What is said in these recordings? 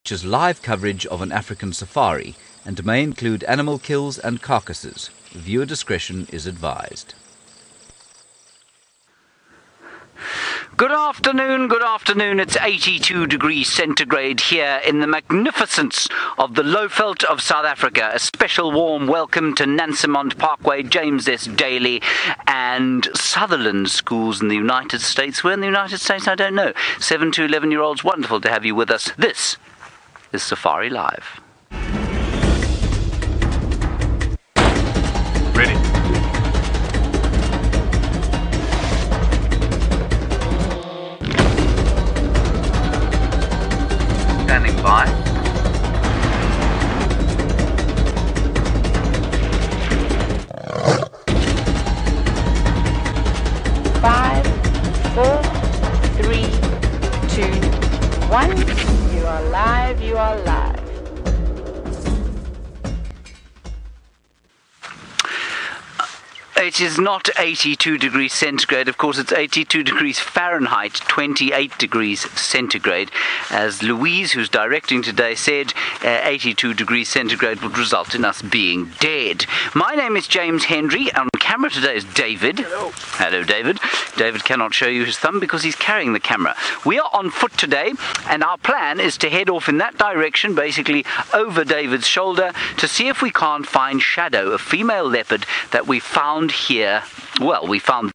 features live coverage of an African safari and may include animal kills and carcasses. Viewer discretion is advised. Good afternoon. It's 82 degrees centigrade here in the magnificence of the Lowveld of South Africa. A special warm welcome to Nansemond Parkway, James S. Daly and Sutherland schools in the United States. Where in the United States? I don't know. 7 to 11-year-olds, wonderful to have you with us. This is Safari Live. Ready. Standing by. Five, 4, 3, 2, 1. You are live. It is not 82 degrees centigrade, of course it's 82 degrees Fahrenheit, 28 degrees centigrade. As Louise, who's directing today, said, 82 degrees centigrade would result in us being dead. My name is James Hendry. On camera today is David. Hello, David. David cannot show you his thumb because he's carrying the camera. We are on foot today, and our plan is to head off in that direction, basically over David's shoulder, to see if we can't find Shadow, a female leopard that we found here. Well, we found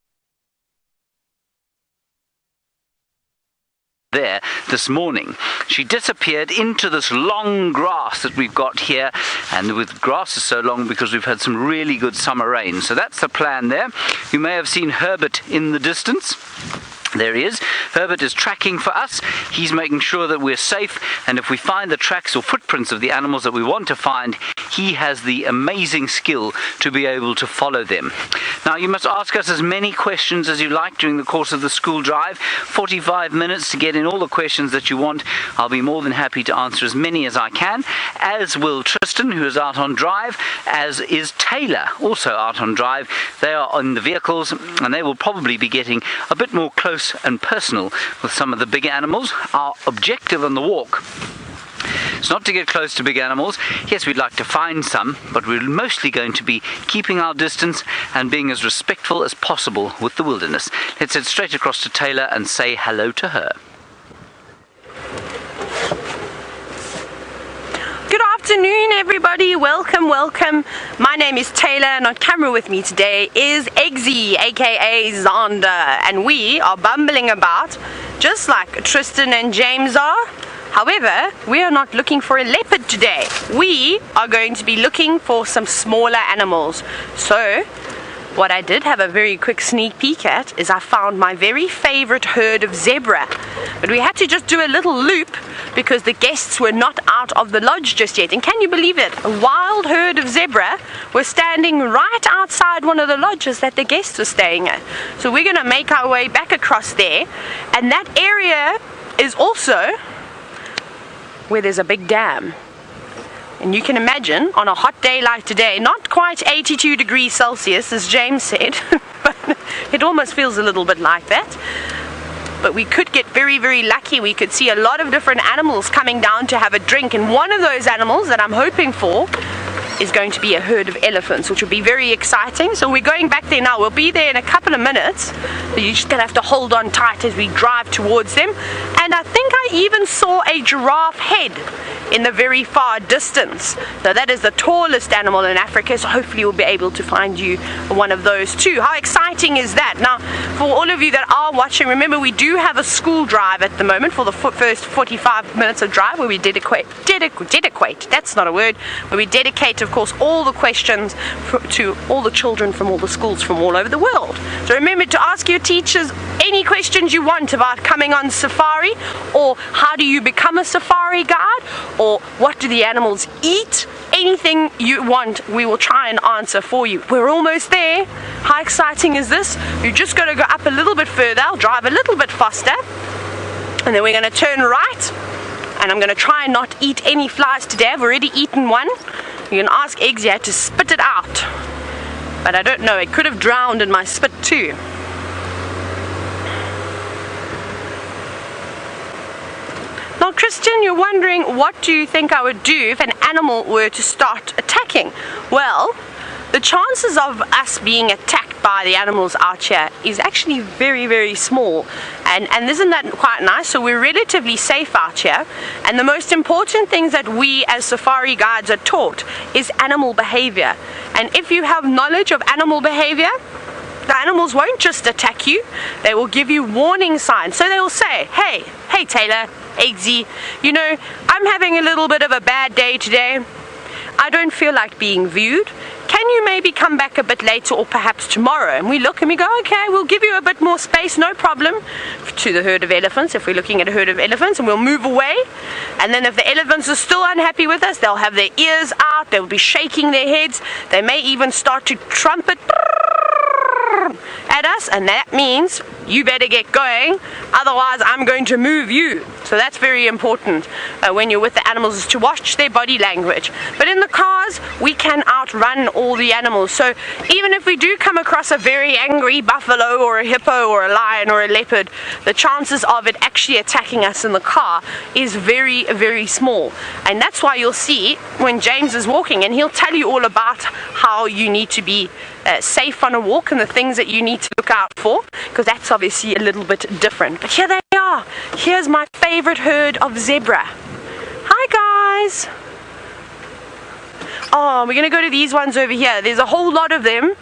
there this morning. She disappeared into this long grass that we've got here, and with grass is so long because we've had some really good summer rain. So that's the plan there. You may have seen Herbert in the distance. There he is. Herbert is tracking for us. He's making sure that we're safe, and if we find the tracks or footprints of the animals that we want to find, he has the amazing skill to be able to follow them. Now, you must ask us as many questions as you like during the course of the school drive. 45 minutes to get in all the questions that you want. I'll be more than happy to answer as many as I can, as will Tristan, who is out on drive, as is Taylor, also out on drive. They are on the vehicles, and they will probably be getting a bit more close and personal with some of the big animals. Our objective on the walk is not to get close to big animals. Yes, we'd like to find some, but we're mostly going to be keeping our distance and being as respectful as possible with the wilderness. Let's head straight across to Taylor and say hello to her. Good afternoon, everybody. Welcome. My name is Taylor, and on camera with me today is Eggsy, aka Zander, and we are bumbling about just like Tristan and James are. However, we are not looking for a leopard today. We are going to be looking for some smaller animals. So what I did have a very quick sneak peek at is I found my very favorite herd of zebra. But we had to just do a little loop because the guests were not out of the lodge just yet. And can you believe it? A wild herd of zebra were standing right outside one of the lodges that the guests were staying at. So we're going to make our way back across there. And that area is also where there's a big dam. And you can imagine, on a hot day like today, not quite 82 degrees Celsius, as James said, but it almost feels a little bit like that. But we could get very, very lucky. We could see a lot of different animals coming down to have a drink. And one of those animals that I'm hoping for is going to be a herd of elephants, which will be very exciting. So we're going back there now. We'll be there in a couple of minutes. So you're just going to have to hold on tight as we drive towards them. And I think I even saw a giraffe head in the very far distance. So that is the tallest animal in Africa, so hopefully we'll be able to find you one of those too. How exciting is that? Now, for all of you that are watching, remember we do have a school drive at the moment for the first 45 minutes of drive, where we dedicate, that's not a word, where we dedicate, of course, all the questions to all the children from all the schools from all over the world. So remember to ask your teachers any questions you want about coming on safari, or how do you become a safari guide, or what do the animals eat. Anything you want, we will try and answer for you. We're almost there. How exciting is this? You've just got to go up a little bit further. I'll drive a little bit faster, and then we're going to turn right, and I'm going to try and not eat any flies today. I've already eaten one. You can ask Eggsy, I had to spit it out, but I don't know, it could have drowned in my spit too. Now Christian, you're wondering, what do you think I would do if an animal were to start attacking? Well, the chances of us being attacked by the animals out here is actually very, very small. And isn't that quite nice? So we're relatively safe out here. And the most important things that we as safari guides are taught is animal behavior. And if you have knowledge of animal behavior, the animals won't just attack you, they will give you warning signs. So they will say, hey Taylor, Eggsy, you know, I'm having a little bit of a bad day today. I don't feel like being viewed. Can you maybe come back a bit later or perhaps tomorrow? And we look and we go, okay, we'll give you a bit more space, no problem. To the herd of elephants, if we're looking at a herd of elephants, and we'll move away. And then if the elephants are still unhappy with us, they'll have their ears out, they'll be shaking their heads, they may even start to trumpet at us, and that means you better get going, otherwise I'm going to move you. So that's very important when you're with the animals, is to watch their body language. But in the cars, we can outrun all the animals. So even if we do come across a very angry buffalo or a hippo or a lion or a leopard, the chances of it actually attacking us in the car is very, very small. And that's why you'll see when James is walking, and he'll tell you all about how you need to be safe on a walk and the things that you need to look out for, because that's obviously a little bit different. But here they are. Here's my favorite herd of zebra. Hi guys. Oh, we're going to go to these ones over here. There's a whole lot of them,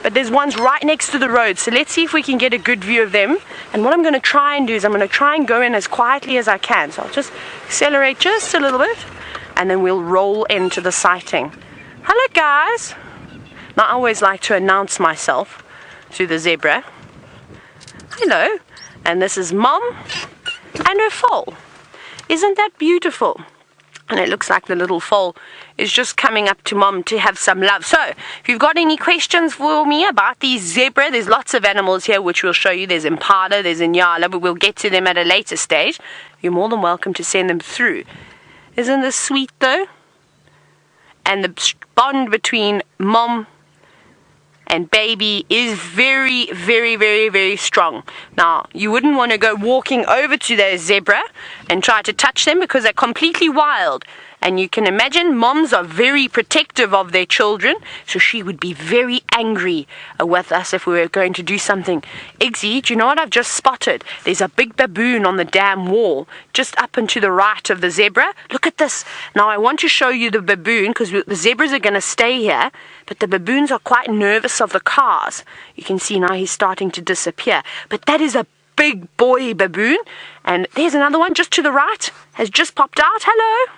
but there's ones right next to the road. So let's see if we can get a good view of them. And what I'm going to try and do is I'm going to try and go in as quietly as I can. So I'll just accelerate just a little bit, and then we'll roll into the sighting. Hello guys. Now I always like to announce myself to the zebra. Hello. And this is Mom and her foal. Isn't that beautiful? And it looks like the little foal is just coming up to Mom to have some love. So, if you've got any questions for me about these zebra, there's lots of animals here which we'll show you. There's Impala, there's Inyala, but we'll get to them at a later stage. You're more than welcome to send them through. Isn't this sweet though? And the bond between Mom and baby is very, very, very, very strong. Now, you wouldn't want to go walking over to those zebra and try to touch them because they're completely wild. And you can imagine moms are very protective of their children, so she would be very angry with us if we were going to do something. Eggsy, do you know what I've just spotted? There's a big baboon on the dam wall, just up and to the right of the zebra. Look at this. Now I want to show you the baboon, because the zebras are going to stay here, but the baboons are quite nervous of the cars. You can see now he's starting to disappear. But that is a big boy baboon. And there's another one just to the right, has just popped out. Hello.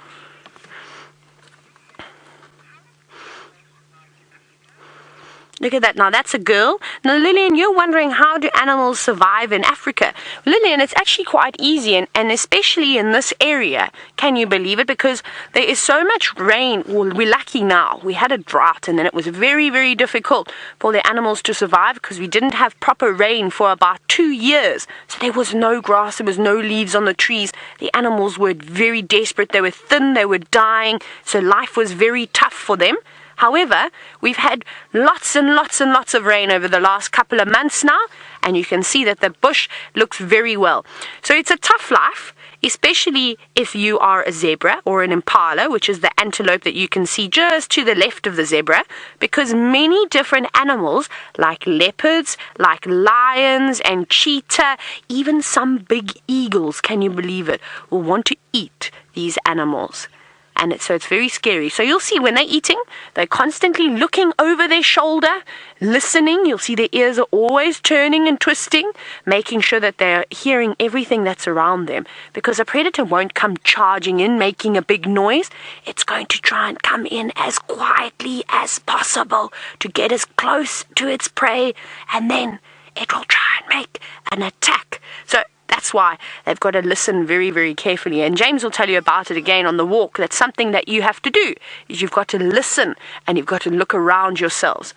Look at that. Now that's a girl. Now Lillian, you're wondering, how do animals survive in Africa? Lillian, it's actually quite easy, and especially in this area. Can you believe it? Because there is so much rain. Well, we're lucky now. We had a drought, and then it was very, very difficult for the animals to survive because we didn't have proper rain for about 2 years. So there was no grass, there was no leaves on the trees. The animals were very desperate. They were thin, they were dying. So life was very tough for them. However, we've had lots and lots and lots of rain over the last couple of months now, and you can see that the bush looks very well. So it's a tough life, especially if you are a zebra or an impala, which is the antelope that you can see just to the left of the zebra, because many different animals, like leopards, like lions and cheetah, even some big eagles, can you believe it, will want to eat these animals. And so it's very scary. So you'll see when they're eating, they're constantly looking over their shoulder, listening. You'll see their ears are always turning and twisting, making sure that they're hearing everything that's around them. Because a predator won't come charging in, making a big noise. It's going to try and come in as quietly as possible to get as close to its prey, and then it will try and make an attack. So that's why they've got to listen very, very carefully. And James will tell you about it again on the walk. That's something that you have to do, is you've got to listen and you've got to look around yourselves.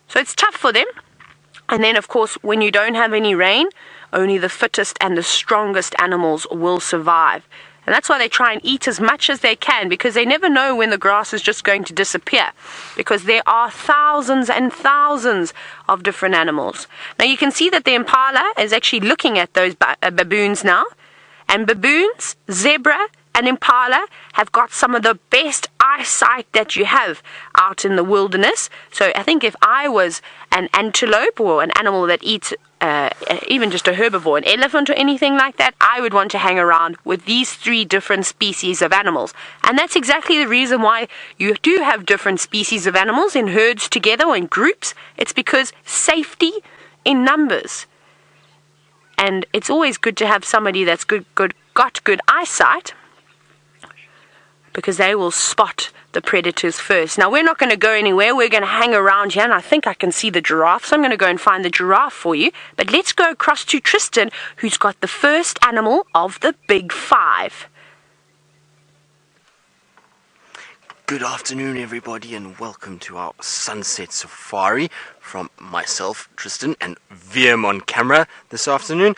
So it's tough for them. And then, of course, when you don't have any rain, only the fittest and the strongest animals will survive. And that's why they try and eat as much as they can, because they never know when the grass is just going to disappear, because there are thousands and thousands of different animals. Now you can see that the impala is actually looking at those baboons now, And baboons, zebra, and impala have got some of the best eyesight that you have out in the wilderness. So I think if I was an antelope or an animal that eats even just a herbivore, an elephant or anything like that, I would want to hang around with these 3 different species of animals. And that's exactly the reason why you do have different species of animals in herds together or in groups. It's because safety in numbers. And it's always good to have somebody that's got good eyesight, because they will spot the predators first. Now, we're not going to go anywhere. We're going to hang around here, and I think I can see the giraffe, so I'm going to go and find the giraffe for you. But let's go across to Tristan, who's got the first animal of the big 5. Good afternoon, everybody, and welcome to our sunset safari from myself, Tristan, and Virm on camera this afternoon.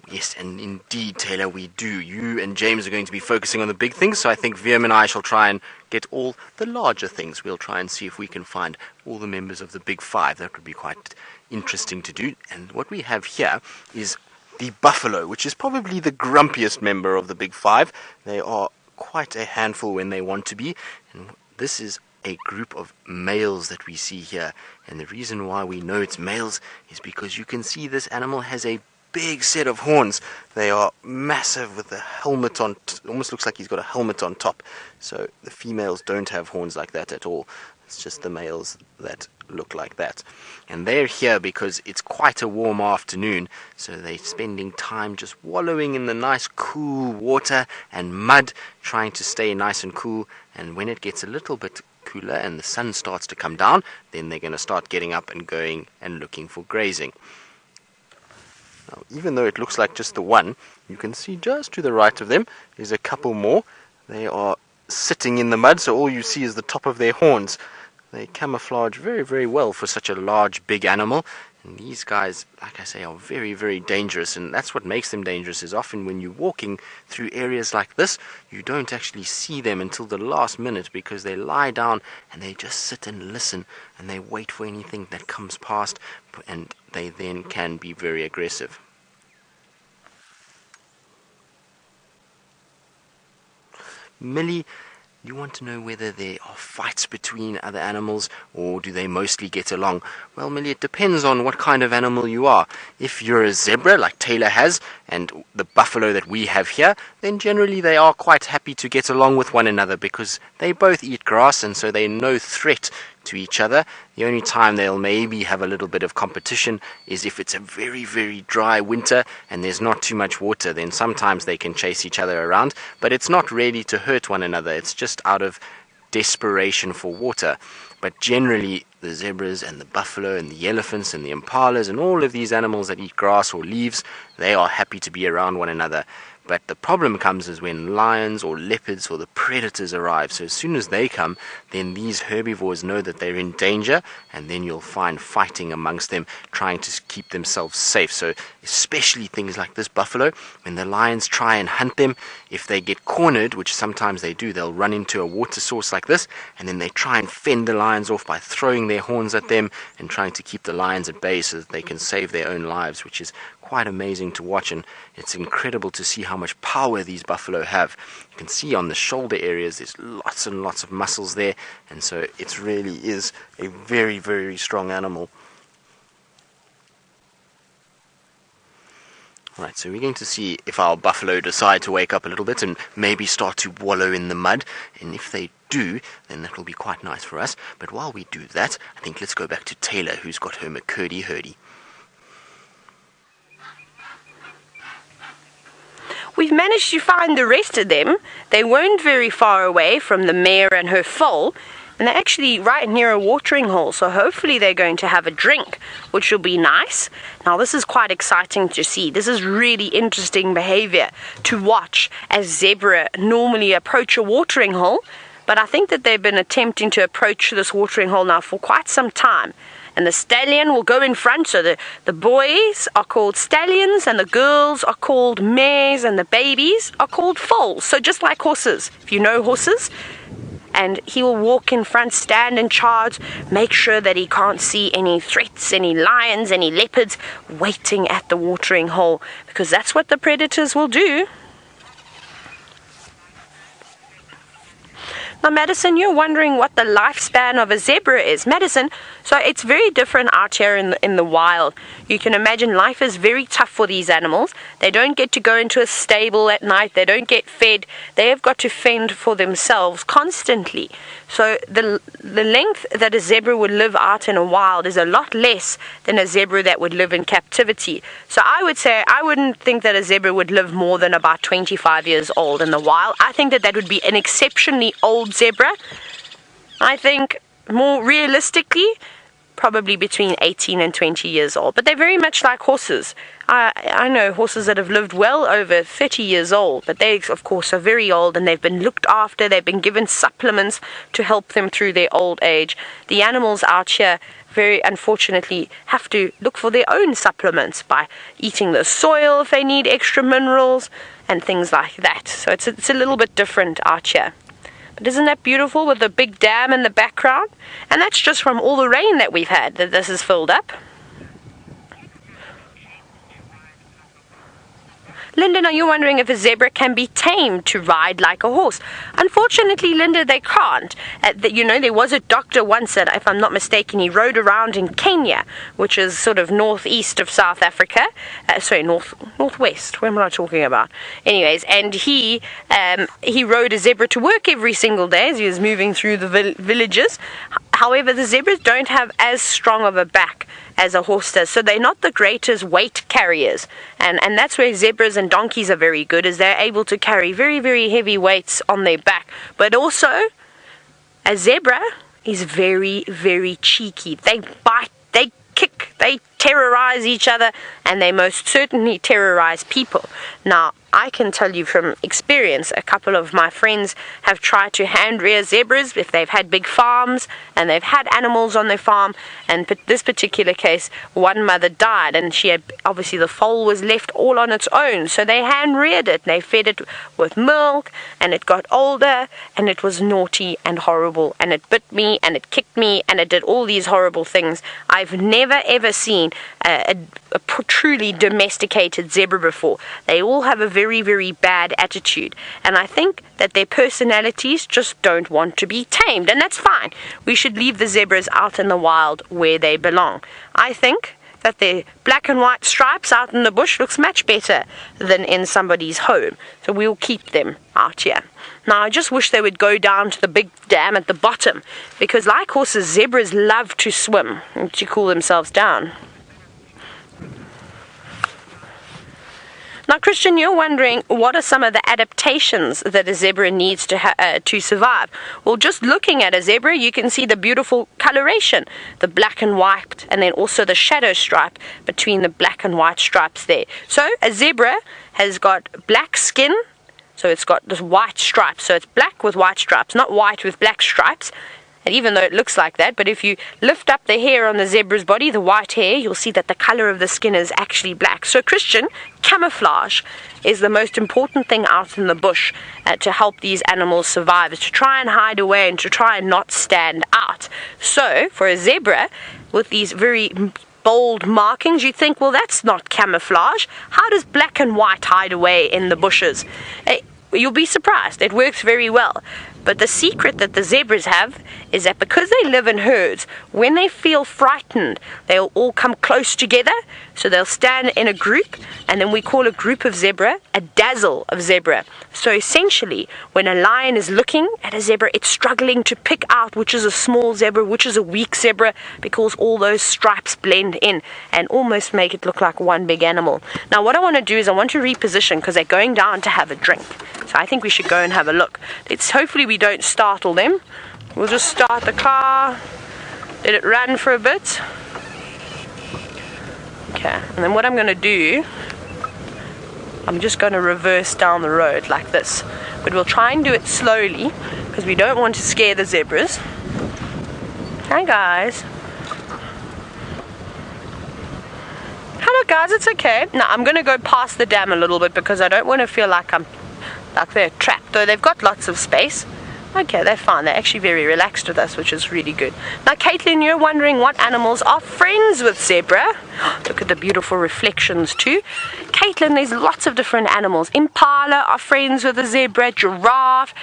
Yes, and indeed, Taylor, we do. You and James are going to be focusing on the big things, so I think Virm and I shall try and get all the larger things. We'll try and see if we can find all the members of the big 5. That would be quite interesting to do. And what we have here is the buffalo, which is probably the grumpiest member of the big 5. They are quite a handful when they want to be, and this is a group of males that we see here. And the reason why we know it's males is because you can see this animal has a big set of horns. They are massive with a helmet on, almost looks like he's got a helmet on top. So the females don't have horns like that at all. It's just the males that look like that. And they're here because it's quite a warm afternoon, so they're spending time just wallowing in the nice cool water and mud, trying to stay nice and cool. And when it gets a little bit cooler and the sun starts to come down, then they're going to start getting up and going and looking for grazing. Now, even though it looks like just the one, you can see just to the right of them is a couple more. They are sitting in the mud, so all you see is the top of their horns. They camouflage very, very well for such a large, big animal. And these guys, like I say, are very, very dangerous. And that's what makes them dangerous, is often when you're walking through areas like this, you don't actually see them until the last minute, because they lie down and they just sit and listen and they wait for anything that comes past, and they then can be very aggressive. Millie, you want to know whether there are fights between other animals, or do they mostly get along? Well, Millie, it depends on what kind of animal you are. If you're a zebra, like Taylor has, and the buffalo that we have here, then generally they are quite happy to get along with one another, because they both eat grass, and so they're no threat to each other. The only time they'll maybe have a little bit of competition is if it's a very, very dry winter and there's not too much water. Then sometimes they can chase each other around, but it's not really to hurt one another. It's just out of desperation for water. But generally, the zebras and the buffalo and the elephants and the impalas and all of these animals that eat grass or leaves, they are happy to be around one another. But the problem comes is when lions or leopards or the predators arrive. So as soon as they come, then these herbivores know that they're in danger, and then you'll find fighting amongst them, trying to keep themselves safe. So especially things like this buffalo, when the lions try and hunt them, if they get cornered, which sometimes they do, they'll run into a water source like this, and then they try and fend the lions off by throwing their horns at them and trying to keep the lions at bay so that they can save their own lives, which is quite amazing to watch. And it's incredible to see how much power these buffalo have. You can see on the shoulder areas there's lots and lots of muscles there, and so it really is a very, very strong animal. Right, so we're going to see if our buffalo decide to wake up a little bit and maybe start to wallow in the mud, and if they do, then that will be quite nice for us. But while we do that, I think let's go back to Taylor, who's got her McCurdy-hurdy. We've managed to find the rest of them. They weren't very far away from the mare and her foal, and they're actually right near a watering hole, so hopefully they're going to have a drink, which will be nice. Now this is quite exciting to see. This is really interesting behavior to watch as zebra normally approach a watering hole, but I think that they've been attempting to approach this watering hole now for quite some time. And the stallion will go in front, so the boys are called stallions and the girls are called mares and the babies are called foals. So just like horses, if you know horses, and he will walk in front, stand in charge, make sure that he can't see any threats, any lions, any leopards waiting at the watering hole, because that's what the predators will do. Now, Madison, you're wondering what the lifespan of a zebra is. Madison, so it's very different out here in the wild. You can imagine life is very tough for these animals. They don't get to go into a stable at night. They don't get fed. They have got to fend for themselves constantly. So the length that a zebra would live out in a wild is a lot less than a zebra that would live in captivity. So I would say I wouldn't think that a zebra would live more than about 25 years old in the wild. I think that would be an exceptionally old zebra. I think more realistically, probably between 18 and 20 years old. But they're very much like horses. I know horses that have lived well over 30 years old, but they, of course, are very old and they've been looked after. They've been given supplements to help them through their old age. The animals out here, very unfortunately, have to look for their own supplements by eating the soil if they need extra minerals and things like that. So it's a little bit different out here. But isn't that beautiful with the big dam in the background? And that's just from all the rain that we've had that this is filled up. Linda, now you're wondering if a zebra can be tamed to ride like a horse. Unfortunately, Linda, they can't. There was a doctor once that, if I'm not mistaken, he rode around in Kenya, which is sort of northeast of South Africa. Northwest. What am I talking about? Anyways, and he rode a zebra to work every single day as he was moving through the villages. However, the zebras don't have as strong of a back as a horse does, so they're not the greatest weight carriers, and that's where zebras and donkeys are very good, is they're able to carry very, very heavy weights on their back. But also, a zebra is very, very cheeky. They bite, they kick, they terrorize each other, and they most certainly terrorize people. Now, I can tell you from experience, a couple of my friends have tried to hand rear zebras if they've had big farms and they've had animals on their farm. And this particular case, one mother died and she had, obviously the foal was left all on its own. So they hand reared it. They fed it with milk and it got older and it was naughty and horrible. And it bit me and it kicked me and it did all these horrible things. I've never ever seen a truly domesticated zebra before. They all have a very, very bad attitude, and I think that their personalities just don't want to be tamed, and that's fine. We should leave the zebras out in the wild where they belong. I think that their black and white stripes out in the bush looks much better than in somebody's home, so we'll keep them out here. Now, I just wish they would go down to the big dam at the bottom, because like horses, zebras love to swim and to cool themselves down. Now, Christian, you're wondering what are some of the adaptations that a zebra needs to survive. Well, just looking at a zebra, you can see the beautiful coloration, the black and white, and then also the shadow stripe between the black and white stripes there. So a zebra has got black skin, so it's got this white stripes. So it's black with white stripes, not white with black stripes. And even though it looks like that, but if you lift up the hair on the zebra's body, the white hair, you'll see that the color of the skin is actually black. So, Christian, camouflage is the most important thing out in the bush to help these animals survive, is to try and hide away and to try and not stand out. So, for a zebra, with these very bold markings, you think, well, that's not camouflage. How does black and white hide away in the bushes? You'll be surprised. It works very well. But the secret that the zebras have is that because they live in herds, when they feel frightened, they'll all come close together. So they'll stand in a group, and then we call a group of zebra a dazzle of zebra. So essentially, when a lion is looking at a zebra, it's struggling to pick out which is a small zebra, which is a weak zebra, because all those stripes blend in and almost make it look like one big animal. Now, what I want to do is I want to reposition because they're going down to have a drink. So I think we should go and have a look. Hopefully we don't startle them. We'll just start the car, let it run for a bit. Okay, and then what I'm going to do, I'm just going to reverse down the road like this. But we'll try and do it slowly because we don't want to scare the zebras. Hi guys. Hello guys, it's okay. Now I'm going to go past the dam a little bit because I don't want to feel like they're trapped, though they've got lots of space. Okay, they're fine. They're actually very relaxed with us, which is really good. Now, Caitlin, you're wondering what animals are friends with zebra. Look at the beautiful reflections too. Caitlin, there's lots of different animals. Impala are friends with the zebra, giraffe,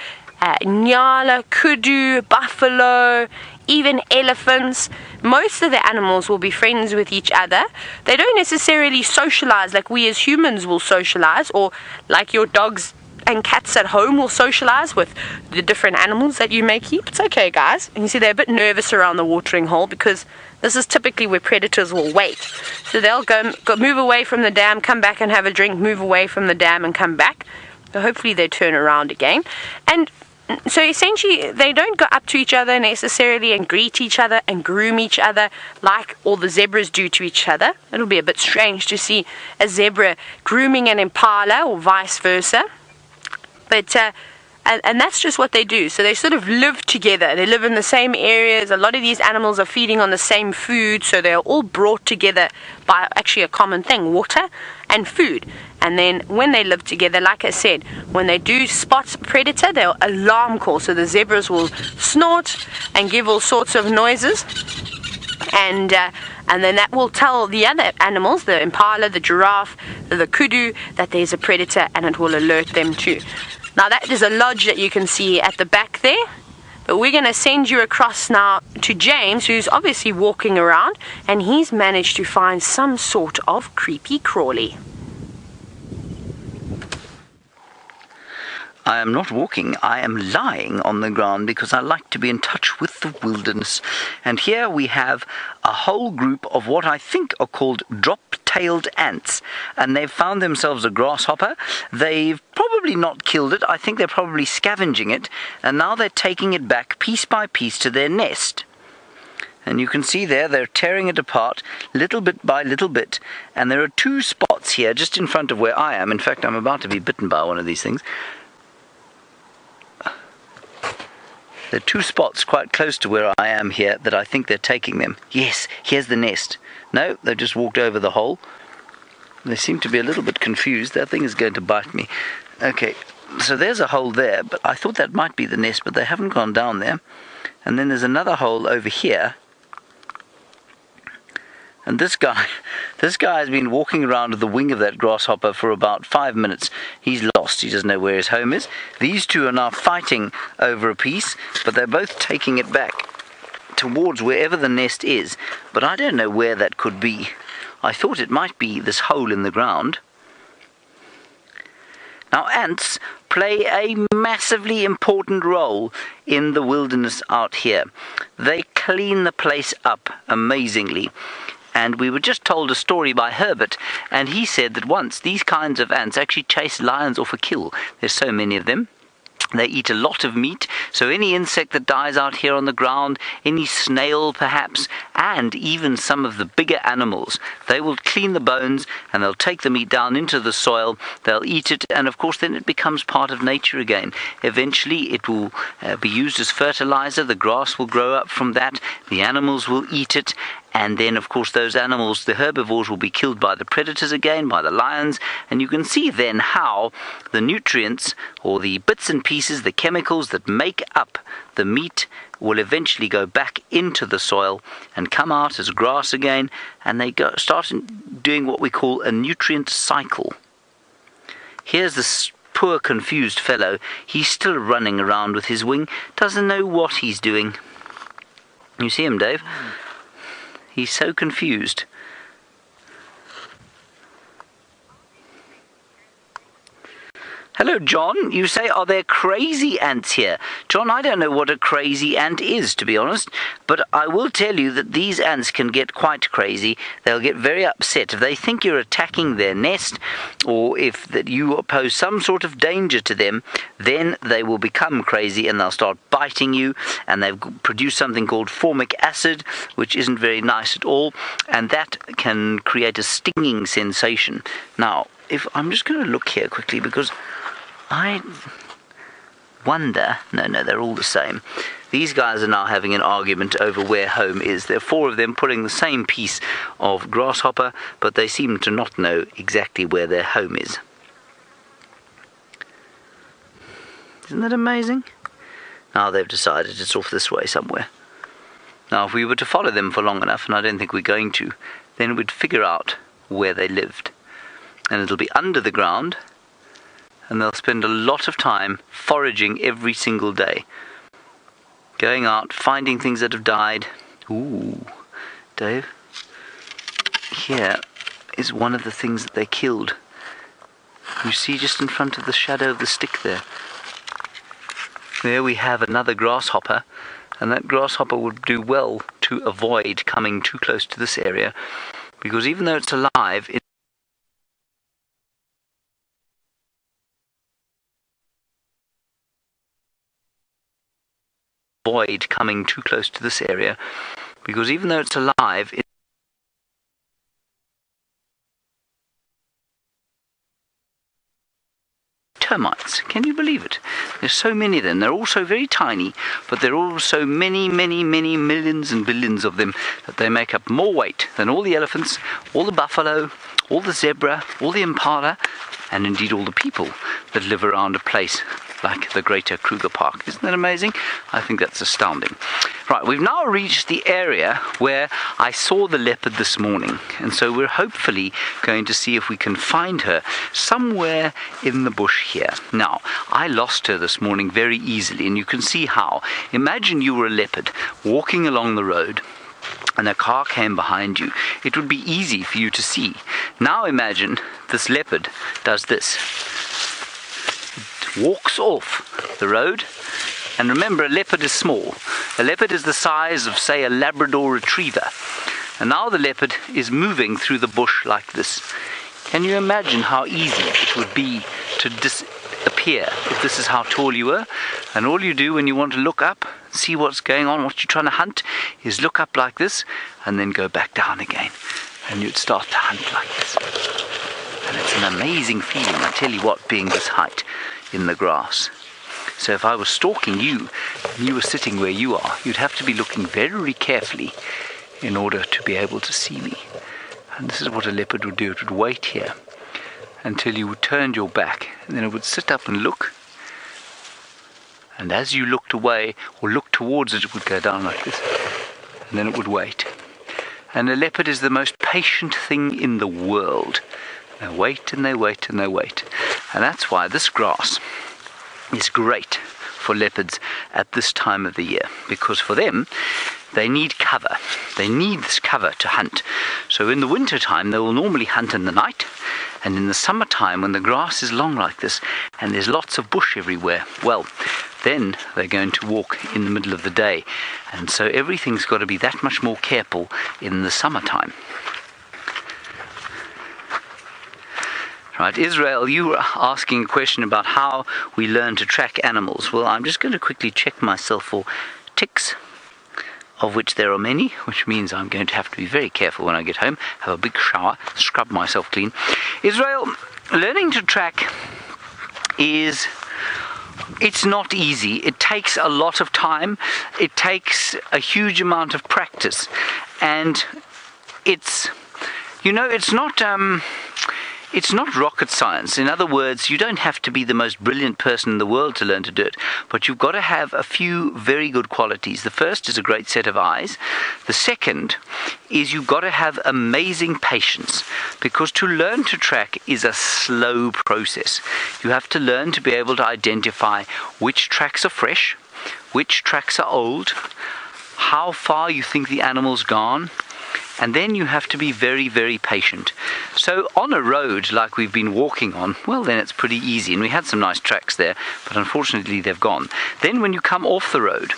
nyala, kudu, buffalo, even elephants. Most of the animals will be friends with each other. They don't necessarily socialize like we as humans will socialize, or like your dogs and cats at home will socialize with the different animals that you may keep. It's okay, guys. And you see they're a bit nervous around the watering hole because this is typically where predators will wait. So they'll go move away from the dam, come back and have a drink, move away from the dam and come back. So hopefully they turn around again. And so essentially they don't go up to each other necessarily and greet each other and groom each other like all the zebras do to each other. It'll be a bit strange to see a zebra grooming an impala or vice versa. But and that's just what they do. So they sort of live together. They live in the same areas. A lot of these animals are feeding on the same food, so they're all brought together by actually a common thing, water and food. And then when they live together, like I said, when they do spot a predator, they'll alarm call. So the zebras will snort and give all sorts of noises. And then that will tell the other animals, the impala, the giraffe, the kudu, that there's a predator, and it will alert them too. Now that is a lodge that you can see at the back there. But we're going to send you across now to James, who's obviously walking around, and he's managed to find some sort of creepy crawly. I am not walking, I am lying on the ground because I like to be in touch with the wilderness. And here we have a whole group of what I think are called drop-tailed ants. And they've found themselves a grasshopper. They've probably not killed it. I think they're probably scavenging it. And now they're taking it back piece by piece to their nest. And you can see there, they're tearing it apart little bit by little bit. And there are two spots here just in front of where I am. In fact, I'm about to be bitten by one of these things. There are two spots quite close to where I am here that I think they're taking them. Yes, here's the nest. No, they've just walked over the hole. They seem to be a little bit confused. That thing is going to bite me. Okay, so there's a hole there, but I thought that might be the nest, but they haven't gone down there. And then there's another hole over here. And this guy has been walking around the wing of that grasshopper for about 5 minutes. He's lost. He doesn't know where his home is. These two are now fighting over a piece, but they're both taking it back towards wherever the nest is. But I don't know where that could be. I thought it might be this hole in the ground. Now, ants play a massively important role in the wilderness out here. They clean the place up amazingly. And we were just told a story by Herbert, and he said that once these kinds of ants actually chase lions off a kill. There's so many of them. They eat a lot of meat, so any insect that dies out here on the ground, any snail perhaps, and even some of the bigger animals, they will clean the bones and they'll take the meat down into the soil, they'll eat it, and of course then it becomes part of nature again. Eventually it will be used as fertilizer, the grass will grow up from that, the animals will eat it, and then, of course, those animals, the herbivores, will be killed by the predators again, by the lions. And you can see then how the nutrients, or the bits and pieces, the chemicals that make up the meat, will eventually go back into the soil and come out as grass again. And they start doing what we call a nutrient cycle. Here's this poor, confused fellow. He's still running around with his wing, doesn't know what he's doing. You see him, Dave? He's so confused. Hello, John. You say, are there crazy ants here? John, I don't know what a crazy ant is, to be honest, but I will tell you that these ants can get quite crazy. They'll get very upset. If they think you're attacking their nest, or if that you pose some sort of danger to them, then they will become crazy and they'll start biting you, and they've produced something called formic acid, which isn't very nice at all, and that can create a stinging sensation. Now, if I'm just going to look here quickly, because I wonder... No, they're all the same. These guys are now having an argument over where home is. There are 4 of them pulling the same piece of grasshopper, but they seem to not know exactly where their home is. Isn't that amazing? Now they've decided it's off this way somewhere. Now, if we were to follow them for long enough, and I don't think we're going to, then we'd figure out where they lived. And it'll be under the ground. and they'll spend a lot of time foraging every single day. Going out, finding things that have died. Ooh, Dave, here is one of the things that they killed. You see just in front of the shadow of the stick there. There we have another grasshopper, and that grasshopper would do well to avoid coming too close to this area, because even though it's alive, avoid coming too close to this area, because even though it's alive, termites. Can you believe it? There's so many of them. They're all so very tiny, but there are also many, many, many millions and billions of them that they make up more weight than all the elephants, all the buffalo, all the zebra, all the impala, and indeed all the people that live around a place like the Greater Kruger Park. Isn't that amazing? I think that's astounding. Right, we've now reached the area where I saw the leopard this morning, and so we're hopefully going to see if we can find her somewhere in the bush here. Now, I lost her this morning very easily, and you can see how. Imagine you were a leopard walking along the road, and a car came behind you. It would be easy for you to see. Now imagine this leopard does this. Walks off the road, and remember, a leopard is small. A leopard is the size of, say, a Labrador retriever, and now the leopard is moving through the bush like this. Can you imagine how easy it would be to disappear if this is how tall you were? And all you do when you want to look up, see what's going on, what you're trying to hunt, is look up like this and then go back down again, and you'd start to hunt like this. And it's an amazing feeling, I tell you what, being this height in the grass. So if I was stalking you and you were sitting where you are, you'd have to be looking very carefully in order to be able to see me. And this is what a leopard would do. It would wait here until you turned your back, and then it would sit up and look, and as you looked away or looked towards it, it would go down like this, and then it would wait. And a leopard is the most patient thing in the world. They wait and they wait and they wait. And that's why this grass is great for leopards at this time of the year, because for them, they need cover. They need this cover to hunt. So in the winter time, they will normally hunt in the night, and in the summertime, when the grass is long like this and there's lots of bush everywhere, well, then they're going to walk in the middle of the day. And so everything's got to be that much more careful in the summertime. Right, Israel, you were asking a question about how we learn to track animals. Well, I'm just going to quickly check myself for ticks, of which there are many, which means I'm going to have to be very careful when I get home, have a big shower, scrub myself clean. Israel, learning to track it's not easy. It takes a lot of time. It takes a huge amount of practice. And it's not rocket science. In other words, you don't have to be the most brilliant person in the world to learn to do it, but you've got to have a few very good qualities. The first is a great set of eyes. The second is you've got to have amazing patience, because to learn to track is a slow process. You have to learn to be able to identify which tracks are fresh, which tracks are old, how far you think the animal's gone, and then you have to be very, very patient. So on a road like we've been walking on, well, then it's pretty easy. And we had some nice tracks there, but unfortunately they've gone. Then when you come off the road,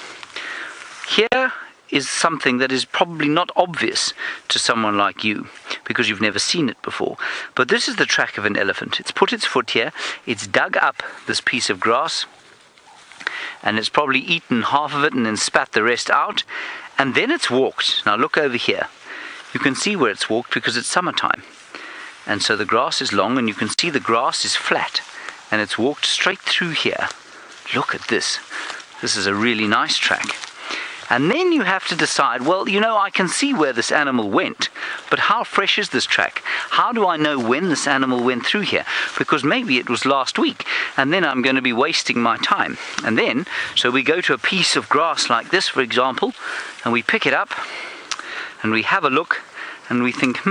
here is something that is probably not obvious to someone like you, because you've never seen it before. But this is the track of an elephant. It's put its foot here, it's dug up this piece of grass, and it's probably eaten half of it and then spat the rest out, and then it's walked. Now look over here. You can see where it's walked because it's summertime. And so the grass is long, and you can see the grass is flat, and it's walked straight through here. Look at this. This is a really nice track. And then you have to decide, well, I can see where this animal went, but how fresh is this track? How do I know when this animal went through here? Because maybe it was last week, and then I'm going to be wasting my time. And then, so we go to a piece of grass like this, for example, and we pick it up, and we have a look, and we think,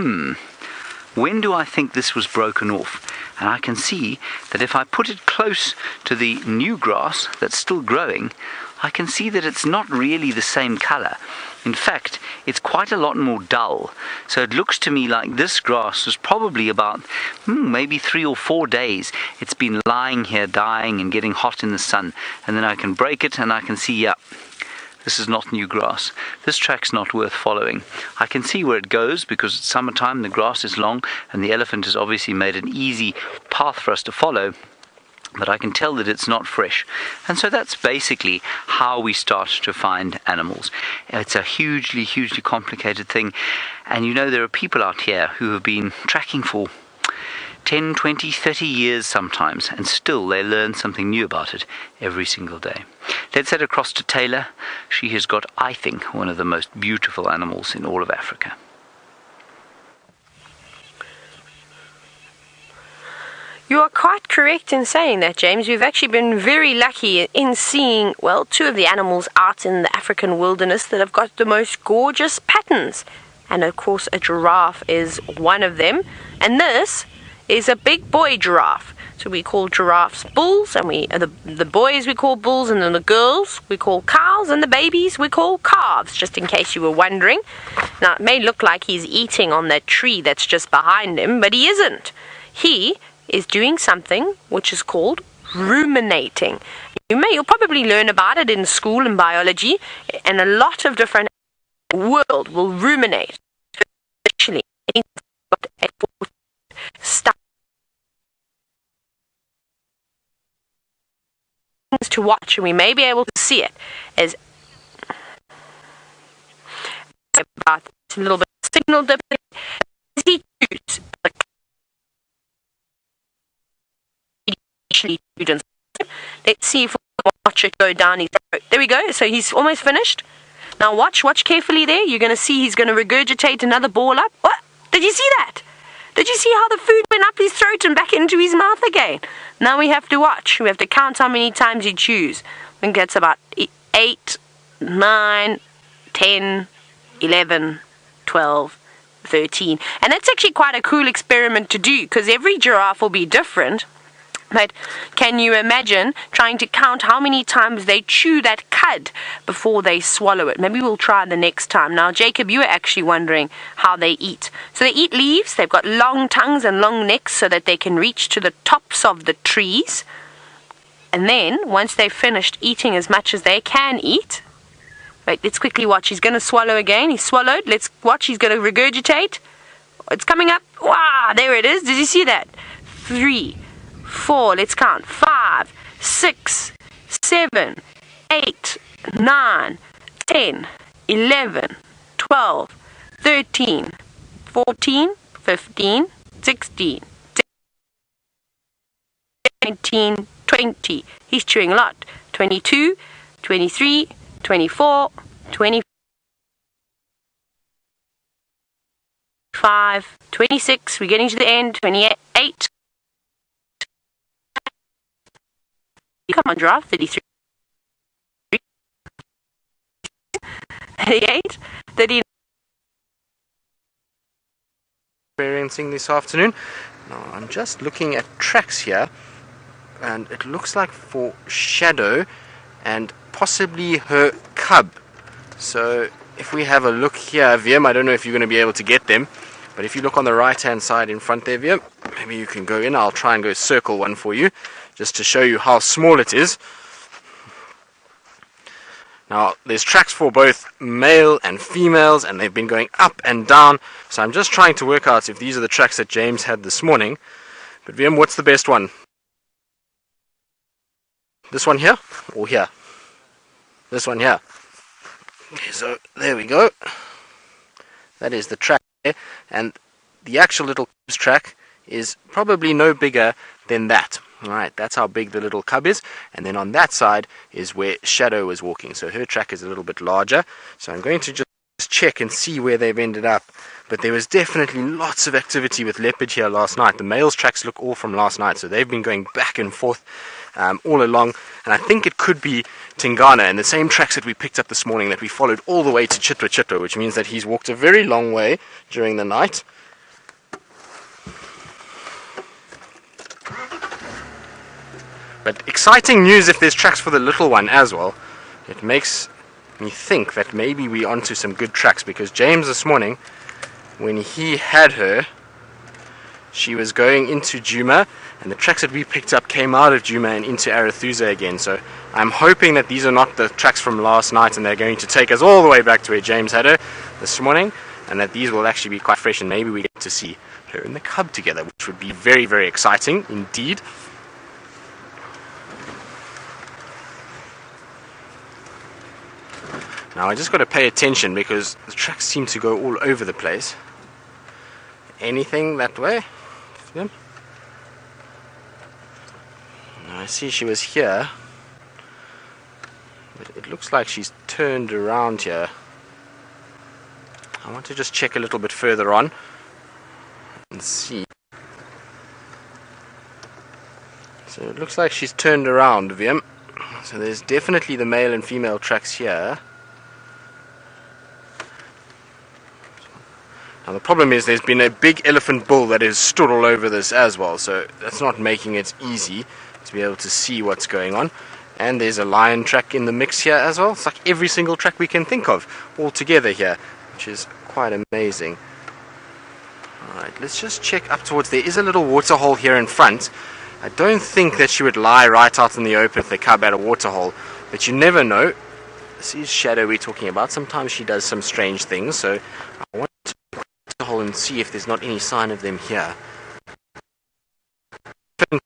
when do I think this was broken off? And I can see that if I put it close to the new grass that's still growing, I can see that it's not really the same color. In fact, it's quite a lot more dull. So it looks to me like this grass was probably about maybe 3 or 4 days. It's been lying here dying and getting hot in the sun. And then I can break it and I can see, yeah, this is not new grass. This track's not worth following. I can see where it goes because it's summertime, the grass is long, and the elephant has obviously made an easy path for us to follow. But I can tell that it's not fresh. And so that's basically how we start to find animals. It's a hugely, hugely complicated thing. And you know, there are people out here who have been tracking for 10, 20, 30 years sometimes, and still they learn something new about it every single day. Let's head across to Taylor. She has got, I think, one of the most beautiful animals in all of Africa. You are quite correct in saying that, James. We've actually been very lucky in seeing, well, 2 of the animals out in the African wilderness that have got the most gorgeous patterns. And of course, a giraffe is one of them. And this is a big boy giraffe. So we call giraffes bulls, and the boys we call bulls, and then the girls we call cows, and the babies we call calves, just in case you were wondering. Now, it may look like he's eating on that tree that's just behind him, but he isn't. He is doing something which is called ruminating. You'll probably learn about it in school in biology, and a lot of different world will ruminate. Actually, stuff to watch, and we may be able to see it as about a little bit of signal difference. Let's see if we can watch it go down his throat. There we go. So he's almost finished. Now watch carefully there. You're going to see he's going to regurgitate another ball up. What? Did you see that? Did you see how the food went up his throat and back into his mouth again? Now we have to watch. We have to count how many times he chews. I think that's about 8, 9, 10, 11, 12, 13. And that's actually quite a cool experiment to do, because every giraffe will be different. But can you imagine trying to count how many times they chew that cud before they swallow it? Maybe we'll try the next time. Now, Jacob, you were actually wondering how they eat. So they eat leaves. They've got long tongues and long necks so that they can reach to the tops of the trees. And then, once they've finished eating as much as they can eat, wait, let's quickly watch. He's going to swallow again. He's swallowed. Let's watch. He's going to regurgitate. It's coming up. Wow, there it is. Did you see that? 3, 4, let's count. 5, 6, 7, 8, 9, 10, 11, 12, 13, 14, 15, 16, 19, 20. He's chewing a lot. 22, 23, 24, 25, 26. We're getting to the end. 28. Come on, giraffe. 33, 38, 39. Experiencing this afternoon. Now, I'm just looking at tracks here, and it looks like for Shadow and possibly her cub. So if we have a look here, Wiem, I don't know if you're going to be able to get them, but if you look on the right hand side in front there, Wiem, maybe you can go in. I'll try and go circle one for you, just to show you how small it is. Now, there's tracks for both male and females, and they've been going up and down. So I'm just trying to work out if these are the tracks that James had this morning. But Wiem, what's the best one? This one here or here? This one here. Okay, so there we go. That is the track there. And the actual little cub's track is probably no bigger than that. Alright, that's how big the little cub is. And then on that side is where Shadow was walking. So her track is a little bit larger. So I'm going to just check and see where they've ended up. But there was definitely lots of activity with leopard here last night. The male's tracks look all from last night. So they've been going back and forth all along. And I think it could be Tingana and the same tracks that we picked up this morning that we followed all the way to Chitwa, which means that he's walked a very long way during the night. But exciting news if there's tracks for the little one as well. It makes me think that maybe we're onto some good tracks, because James this morning, when he had her, she was going into Djuma, and the tracks that we picked up came out of Djuma and into Arathusa again. So I'm hoping that these are not the tracks from last night and they're going to take us all the way back to where James had her this morning, and that these will actually be quite fresh, and maybe we get to see her and the cub together, which would be very, very exciting indeed. Now I just got to pay attention because the tracks seem to go all over the place. Anything that way? Yeah. I see she was here, but it looks like she's turned around here. I want to just check a little bit further on and see. So it looks like she's turned around, Wiem. So there's definitely the male and female tracks here. Now the problem is there's been a big elephant bull that has stood all over this as well, so that's not making it easy to be able to see what's going on. And there's a lion track in the mix here as well. It's like every single track we can think of all together here, which is quite amazing. Alright, let's just check up towards, there is a little water hole here in front. I don't think that she would lie right out in the open if the cub had a water hole, but you never know. This is Shadow we're talking about. Sometimes she does some strange things, so I want to check the hole and see if there's not any sign of them here.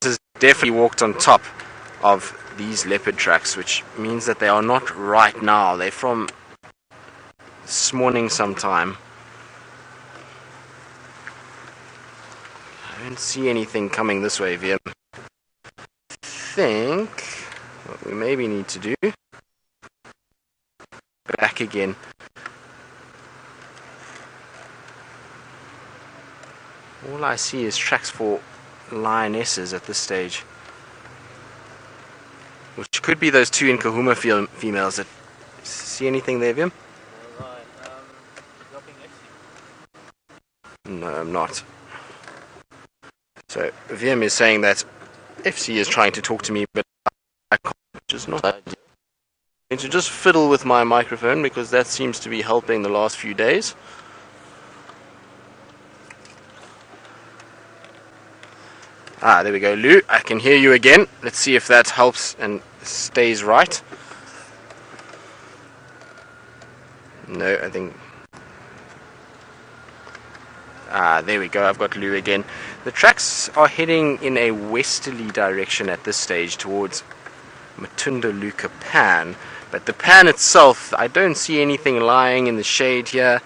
Has definitely walked on top of these leopard tracks, which means that they are not right now. They're from this morning sometime. I don't see anything coming this way, Wiem. I think what we maybe need to do, back again. All I see is tracks for lionesses at this stage, which could be those two Nkahuma females. That see anything there, Wiem? No, I'm not. So Wiem is saying that FC is trying to talk to me, but I can't, which is not ideal. I'm going to just fiddle with my microphone because that seems to be helping the last few days. Ah, there we go, Lou. I can hear you again. Let's see if that helps and stays right. No, I think... Ah, there we go. I've got Lou again. The tracks are heading in a westerly direction at this stage towards Matunda Luka Pan. But the pan itself, I don't see anything lying in the shade here.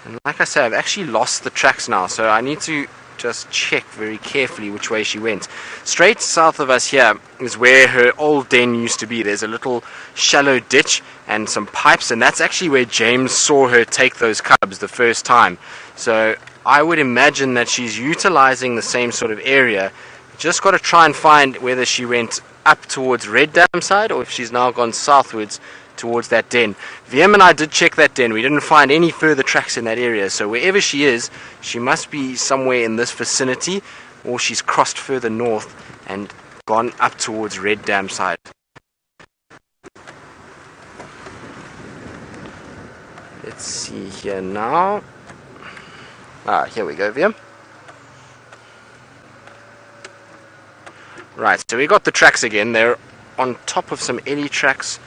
And like I said, I've actually lost the tracks now, so I need to just check very carefully which way she went. Straight south of us here is where her old den used to be. There's a little shallow ditch and some pipes, and that's actually where James saw her take those cubs the first time. So I would imagine that she's utilizing the same sort of area. Just got to try and find whether she went up towards Red Dam side or if she's now gone southwards towards that den. Wiem and I did check that den. We didn't find any further tracks in that area, so wherever she is, she must be somewhere in this vicinity, or she's crossed further north and gone up towards Red Dam side. Let's see here now. Ah, here we go, Wiem. Right, so we got the tracks again. They're on top of some Ellie tracks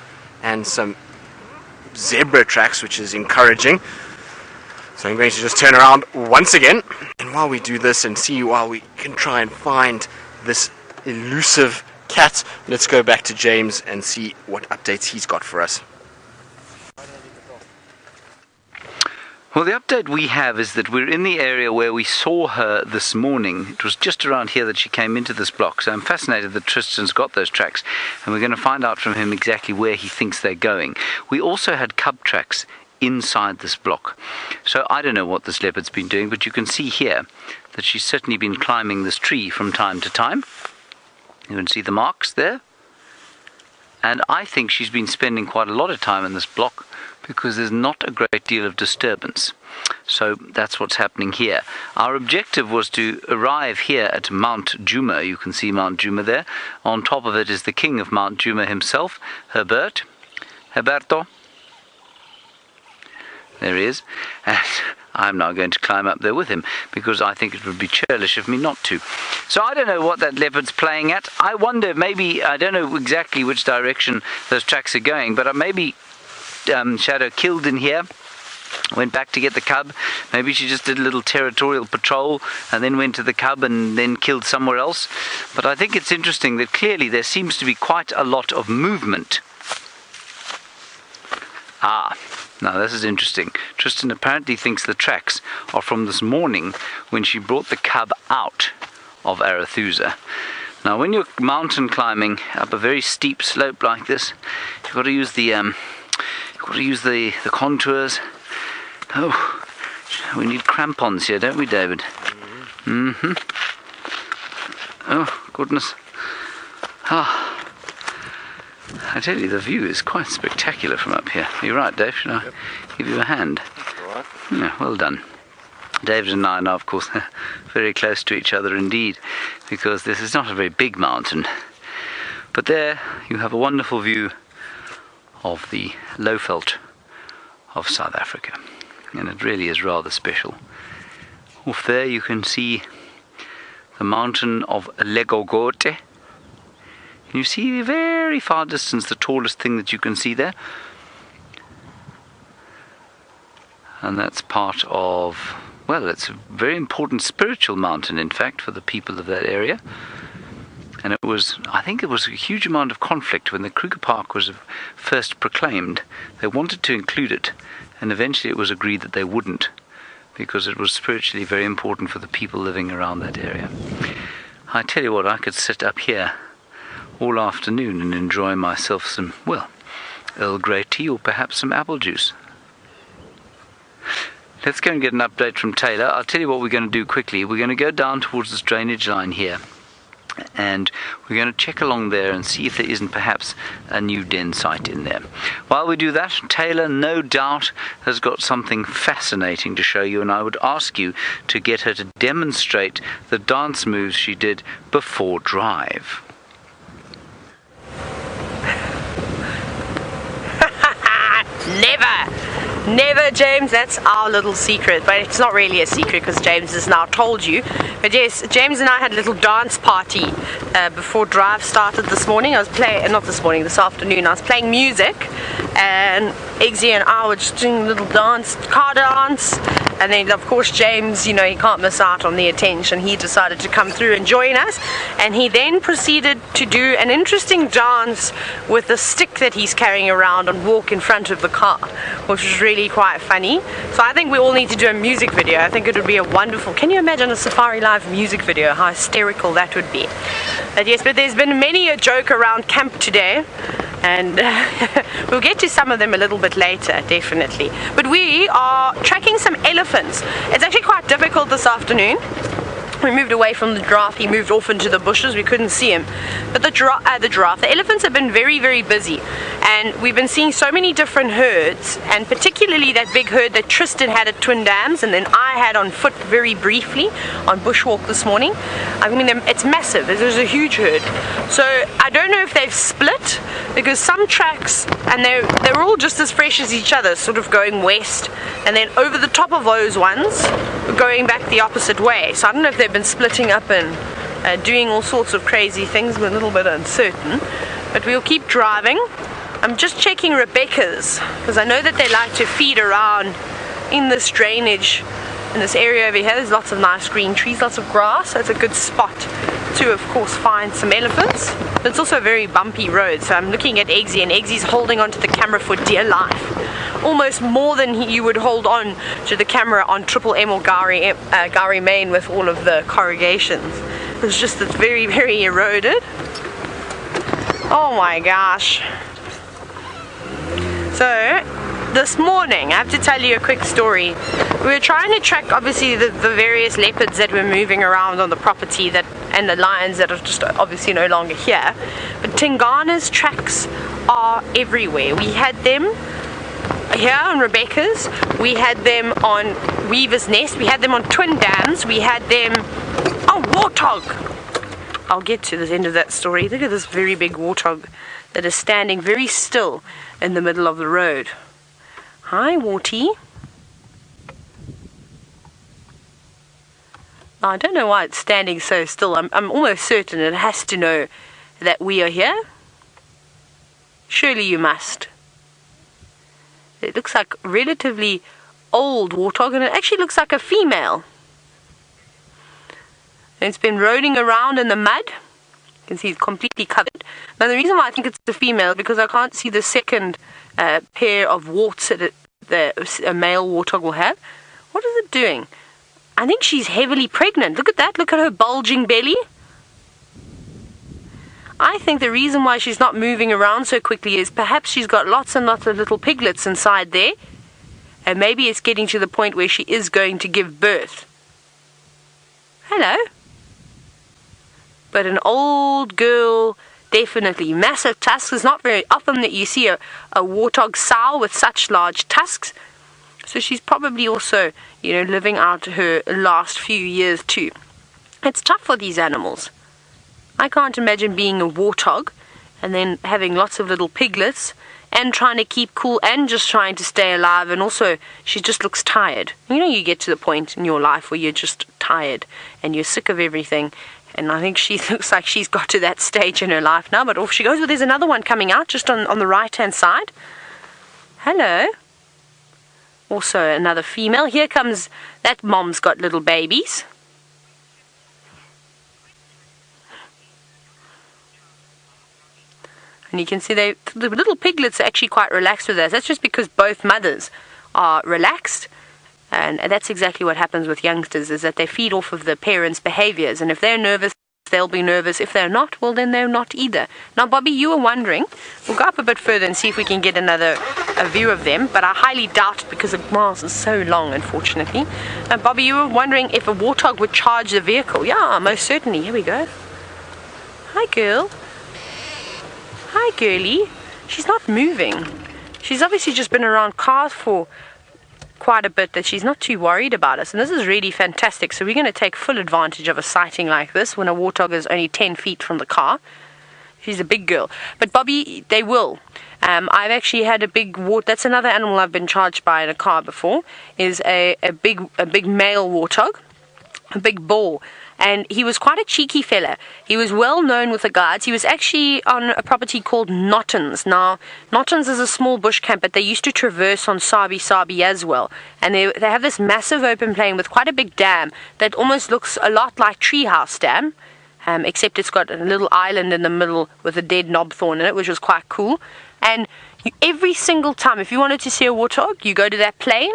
and some zebra tracks, which is encouraging. So I'm going to just turn around once again, and while we do this and see while we can try and find this elusive cat, let's go back to James and see what updates he's got for us. Well, the update we have is that we're in the area where we saw her this morning. It was just around here that she came into this block, so I'm fascinated that Tristan's got those tracks, and we're going to find out from him exactly where he thinks they're going. We also had cub tracks inside this block, so I don't know what this leopard's been doing, but you can see here that she's certainly been climbing this tree from time to time. You can see the marks there, and I think she's been spending quite a lot of time in this block because there's not a great deal of disturbance. So that's what's happening here. Our objective was to arrive here at Mount Djuma. You can see Mount Djuma there. On top of it is the king of Mount Djuma himself, Herberto. There he is. And I'm now going to climb up there with him, because I think it would be churlish of me not to. So I don't know what that leopard's playing at. I wonder, maybe, I don't know exactly which direction those tracks are going, but maybe Shadow killed in here, went back to get the cub. Maybe she just did a little territorial patrol and then went to the cub and then killed somewhere else. But I think it's interesting that clearly there seems to be quite a lot of movement. Now this is interesting. Tristan apparently thinks the tracks are from this morning when she brought the cub out of Arathusa. Now when you're mountain climbing up a very steep slope like this, you've got to use the contours. Oh, we need crampons here, don't we, David? Mm-hmm. Oh, goodness. I tell you, the view is quite spectacular from up here. You're right, Dave. Should I give you a hand? That's all right. Yeah, well done. David and I are now, of course, very close to each other indeed, because this is not a very big mountain. But there you have a wonderful view of the Lowveld of South Africa. And it really is rather special. Off there you can see the mountain of Legogote. You see very far distance the tallest thing that you can see there. And that's part of, well, it's a very important spiritual mountain, in fact, for the people of that area. And it was, I think it was a huge amount of conflict when the Kruger Park was first proclaimed. They wanted to include it, and eventually it was agreed that they wouldn't, because it was spiritually very important for the people living around that area. I tell you what, I could sit up here all afternoon and enjoy myself some, well, Earl Grey tea or perhaps some apple juice. Let's go and get an update from Taylor. I'll tell you what we're going to do quickly. We're going to go down towards this drainage line here, and we're going to check along there and see if there isn't perhaps a new den site in there. While we do that, Taylor no doubt has got something fascinating to show you, and I would ask you to get her to demonstrate the dance moves she did before drive. Never, James. That's our little secret, but it's not really a secret because James has now told you. But yes, James and I had a little dance party before drive started this morning. This afternoon. I was playing music, and Eggsy and I were just doing a little dance, car dance. And then, of course, James, you know, he can't miss out on the attention. He decided to come through and join us. And he then proceeded to do an interesting dance with the stick that he's carrying around and walk in front of the car, which was really quite funny. So I think we all need to do a music video. I think it would be a wonderful... Can you imagine a Safari Live music video? How hysterical that would be. But yes, but there's been many a joke around camp today. And we'll get to some of them a little bit later, definitely. But we are tracking some elephants. It's actually quite difficult this afternoon. We moved away from the giraffe. He moved off into the bushes. We couldn't see him. But the elephants have been very, very busy. And we've been seeing so many different herds, and particularly that big herd that Tristan had at Twin Dams, and then I had on foot very briefly on bushwalk this morning. I mean, it's massive. There's a huge herd. So I don't know if they've split, because some tracks, and they're all just as fresh as each other, sort of going west, and then over the top of those ones, going back the opposite way. So I don't know if they've been splitting up and doing all sorts of crazy things. We're a little bit uncertain, but we'll keep driving. I'm just checking Rebecca's, because I know that they like to feed around in this drainage, in this area over here. There's lots of nice green trees, lots of grass, so it's a good spot to, of course, find some elephants. But it's also a very bumpy road, so I'm looking at Eggsy, and Eggsy's holding onto the camera for dear life. Almost more than you would hold on to the camera on Triple M or Gowrie Main with all of the corrugations. It's just, it's very, very eroded. Oh my gosh. So, this morning, I have to tell you a quick story. We were trying to track, obviously, the various leopards that were moving around on the property, and the lions that are just obviously no longer here. But Tingana's tracks are everywhere. We had them here on Rebecca's. We had them on Weaver's Nest. We had them on Twin Dams. We had them... Oh, Warthog! I'll get to the end of that story. Look at this very big warthog that is standing very still in the middle of the road. Hi, Warty. I don't know why it's standing so still. I'm almost certain it has to know that we are here. Surely you must. It looks like relatively old warthog, and it actually looks like a female. And it's been rolling around in the mud. You can see it's completely covered. Now the reason why I think it's a female is because I can't see the second pair of warts that a male warthog will have. What is it doing? I think she's heavily pregnant. Look at that. Look at her bulging belly. I think the reason why she's not moving around so quickly is perhaps she's got lots and lots of little piglets inside there. And maybe it's getting to the point where she is going to give birth. Hello. But an old girl, definitely. Massive tusks. It's not very often that you see a warthog sow with such large tusks. So she's probably also, living out her last few years too. It's tough for these animals. I can't imagine being a warthog and then having lots of little piglets and trying to keep cool and just trying to stay alive, and also she just looks tired. You get to the point in your life where you're just tired and you're sick of everything, and I think she looks like she's got to that stage in her life now, but off she goes. Well, there's another one coming out just on the right hand side. Hello. Also another female. Here comes that mom's got little babies. And you can see the little piglets are actually quite relaxed with us. That's just because both mothers are relaxed. And that's exactly what happens with youngsters, is that they feed off of the parents' behaviors. And if they're nervous, they'll be nervous. If they're not, well, then they're not either. Now, Bobby, you were wondering, we'll go up a bit further and see if we can get a view of them. But I highly doubt it because the grass is so long, unfortunately. Bobby, you were wondering if a warthog would charge the vehicle. Yeah, most certainly. Here we go. Hi, girl. Hi, girlie. She's not moving. She's obviously just been around cars for quite a bit, that she's not too worried about us. And this is really fantastic. So we're going to take full advantage of a sighting like this when a warthog is only 10 feet from the car. She's a big girl. But Bobby, they will. I've actually had a big that's another animal I've been charged by in a car before, is a big male warthog, a big boar. And he was quite a cheeky fella. He was well known with the guides. He was actually on a property called Nottens. Now, Nottens is a small bush camp, but they used to traverse on Sabi as well. And they have this massive open plain with quite a big dam that almost looks a lot like Treehouse Dam, except it's got a little island in the middle with a dead knobthorn in it, which was quite cool. And every single time, if you wanted to see a warthog, you go to that plain,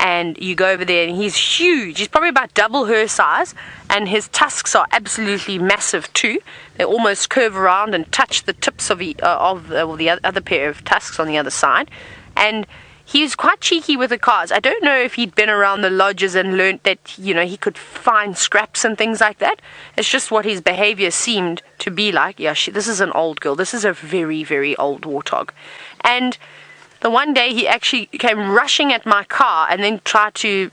and you go over there, and he's huge. He's probably about double her size, and his tusks are absolutely massive too. They almost curve around and touch the tips of the other pair of tusks on the other side. And he was quite cheeky with the cars. I don't know if he'd been around the lodges and learnt that, he could find scraps and things like that. It's just what his behavior seemed to be like. Yeah, this is an old girl. This is a very, very old warthog. And the one day he actually came rushing at my car and then tried to,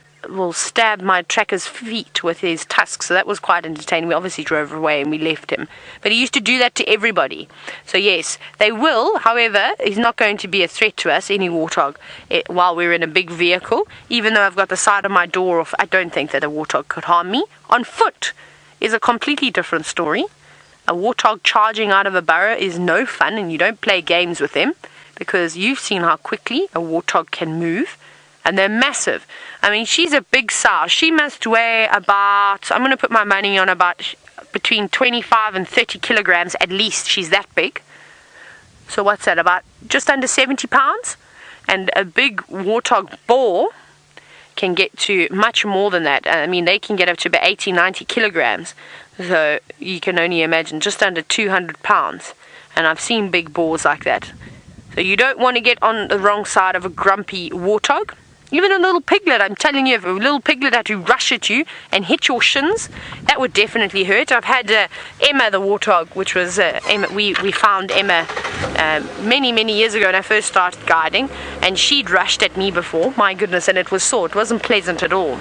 stab my tracker's feet with his tusks. So that was quite entertaining. We obviously drove away and we left him. But he used to do that to everybody. So yes, they will. However, he's not going to be a threat to us, any warthog, while we're in a big vehicle. Even though I've got the side of my door off, I don't think that a warthog could harm me. On foot is a completely different story. A warthog charging out of a burrow is no fun, and you don't play games with them, because you've seen how quickly a warthog can move, and they're massive. I mean, she's a big sow. She must weigh about, I'm going to put my money on about between 25 and 30 kilograms at least. She's that big. So what's that, about just under 70 pounds? And a big warthog boar can get to much more than that. I mean, they can get up to about 80, 90 kilograms. So you can only imagine, just under 200 pounds. And I've seen big boars like that. So you don't want to get on the wrong side of a grumpy warthog. Even a little piglet, I'm telling you, if a little piglet had to rush at you and hit your shins, that would definitely hurt. I've had Emma the warthog, which was Emma. We found Emma many years ago when I first started guiding, and she'd rushed at me before. My goodness, and it was sore. It wasn't pleasant at all.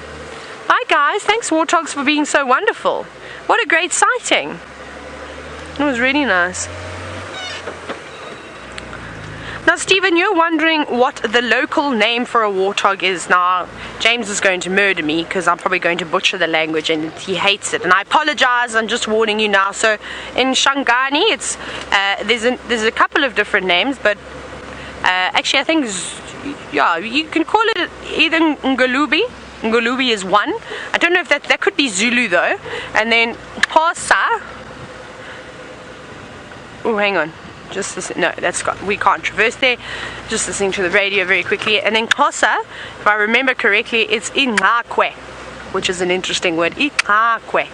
Hi guys, thanks warthogs for being so wonderful. What a great sighting. It was really nice. Now, Stephen, you're wondering what the local name for a warthog is. Now, James is going to murder me because I'm probably going to butcher the language and he hates it. And I apologize, I'm just warning you now. So, in Shangani, it's there's a couple of different names, but actually I think, yeah, you can call it either Ngulubi. Ngulubi is one. I don't know if that could be Zulu though. And then Xhosa. Oh, hang on. Just listen, no, we can't traverse there. Just listening to the radio very quickly. And then Xhosa, if I remember correctly, it's Inqakwe, which is an interesting word. Inqakwe.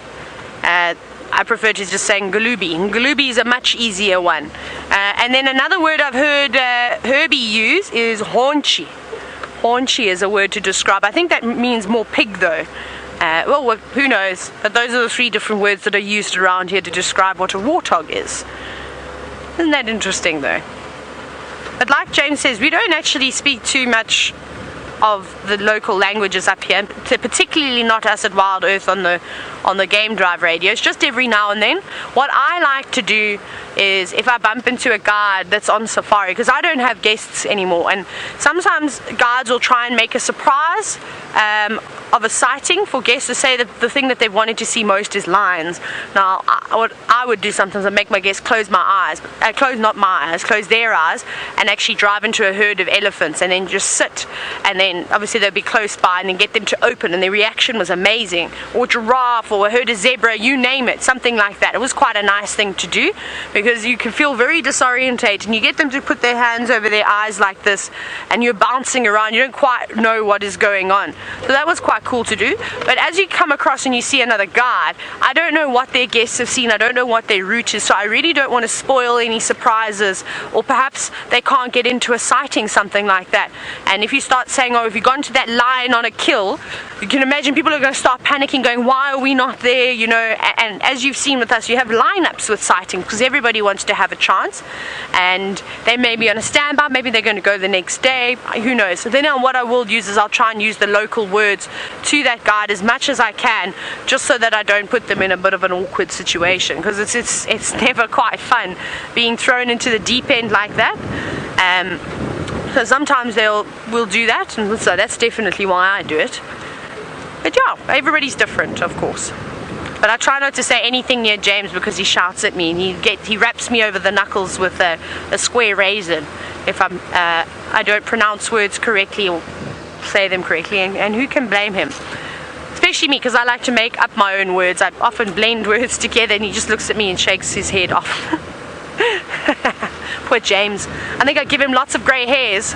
I prefer to just say Ngulubi. Ngulubi is a much easier one. And then another word I've heard Herbie use is haunchi. Haunchi is a word to describe. I think that means more pig though. Well, who knows? But those are the 3 different words that are used around here to describe what a warthog is. Isn't that interesting though? But like James says, we don't actually speak too much of the local languages up here, particularly not us at Wild Earth on the Game Drive radio. It's just every now and then. What I like to do is, if I bump into a guide that's on safari, because I don't have guests anymore, and sometimes guides will try and make a surprise of a sighting for guests to say that the thing that they wanted to see most is lions. Now, what I would do sometimes, I make my guests close their eyes, and actually drive into a herd of elephants and then just sit, and then obviously they'll be close by, and then get them to open, and their reaction was amazing. Or giraffe, or a herd of zebra, you name it, something like that. It was quite a nice thing to do, because you can feel very disorientated, and you get them to put their hands over their eyes like this, and you're bouncing around, you don't quite know what is going on. So that was quite cool to do. But as you come across and you see another guide, I don't know what their guests have seen, I don't know what their route is, so I really don't want to spoil any surprises, or perhaps they can't get into a sighting, something like that. And if you start saying, oh, if you've gone to that lion on a kill, you can imagine people are going to start panicking, going, why are we not there, you know. And as you've seen with us, you have lineups with sightings because everybody wants to have a chance, and they may be on a standby, maybe they're going to go the next day, who knows. So then what I will use is I'll try and use the local words to that guide as much as I can, just so that I don't put them in a bit of an awkward situation, because it's never quite fun being thrown into the deep end like that. So sometimes we'll do that, and so that's definitely why I do it. But yeah, everybody's different, of course. But I try not to say anything near James because he shouts at me, and he raps me over the knuckles with a square razor if I don't pronounce words correctly or say them correctly, and who can blame him? Especially me, because I like to make up my own words. I often blend words together, and he just looks at me and shakes his head off. Poor James. I think I give him lots of grey hairs.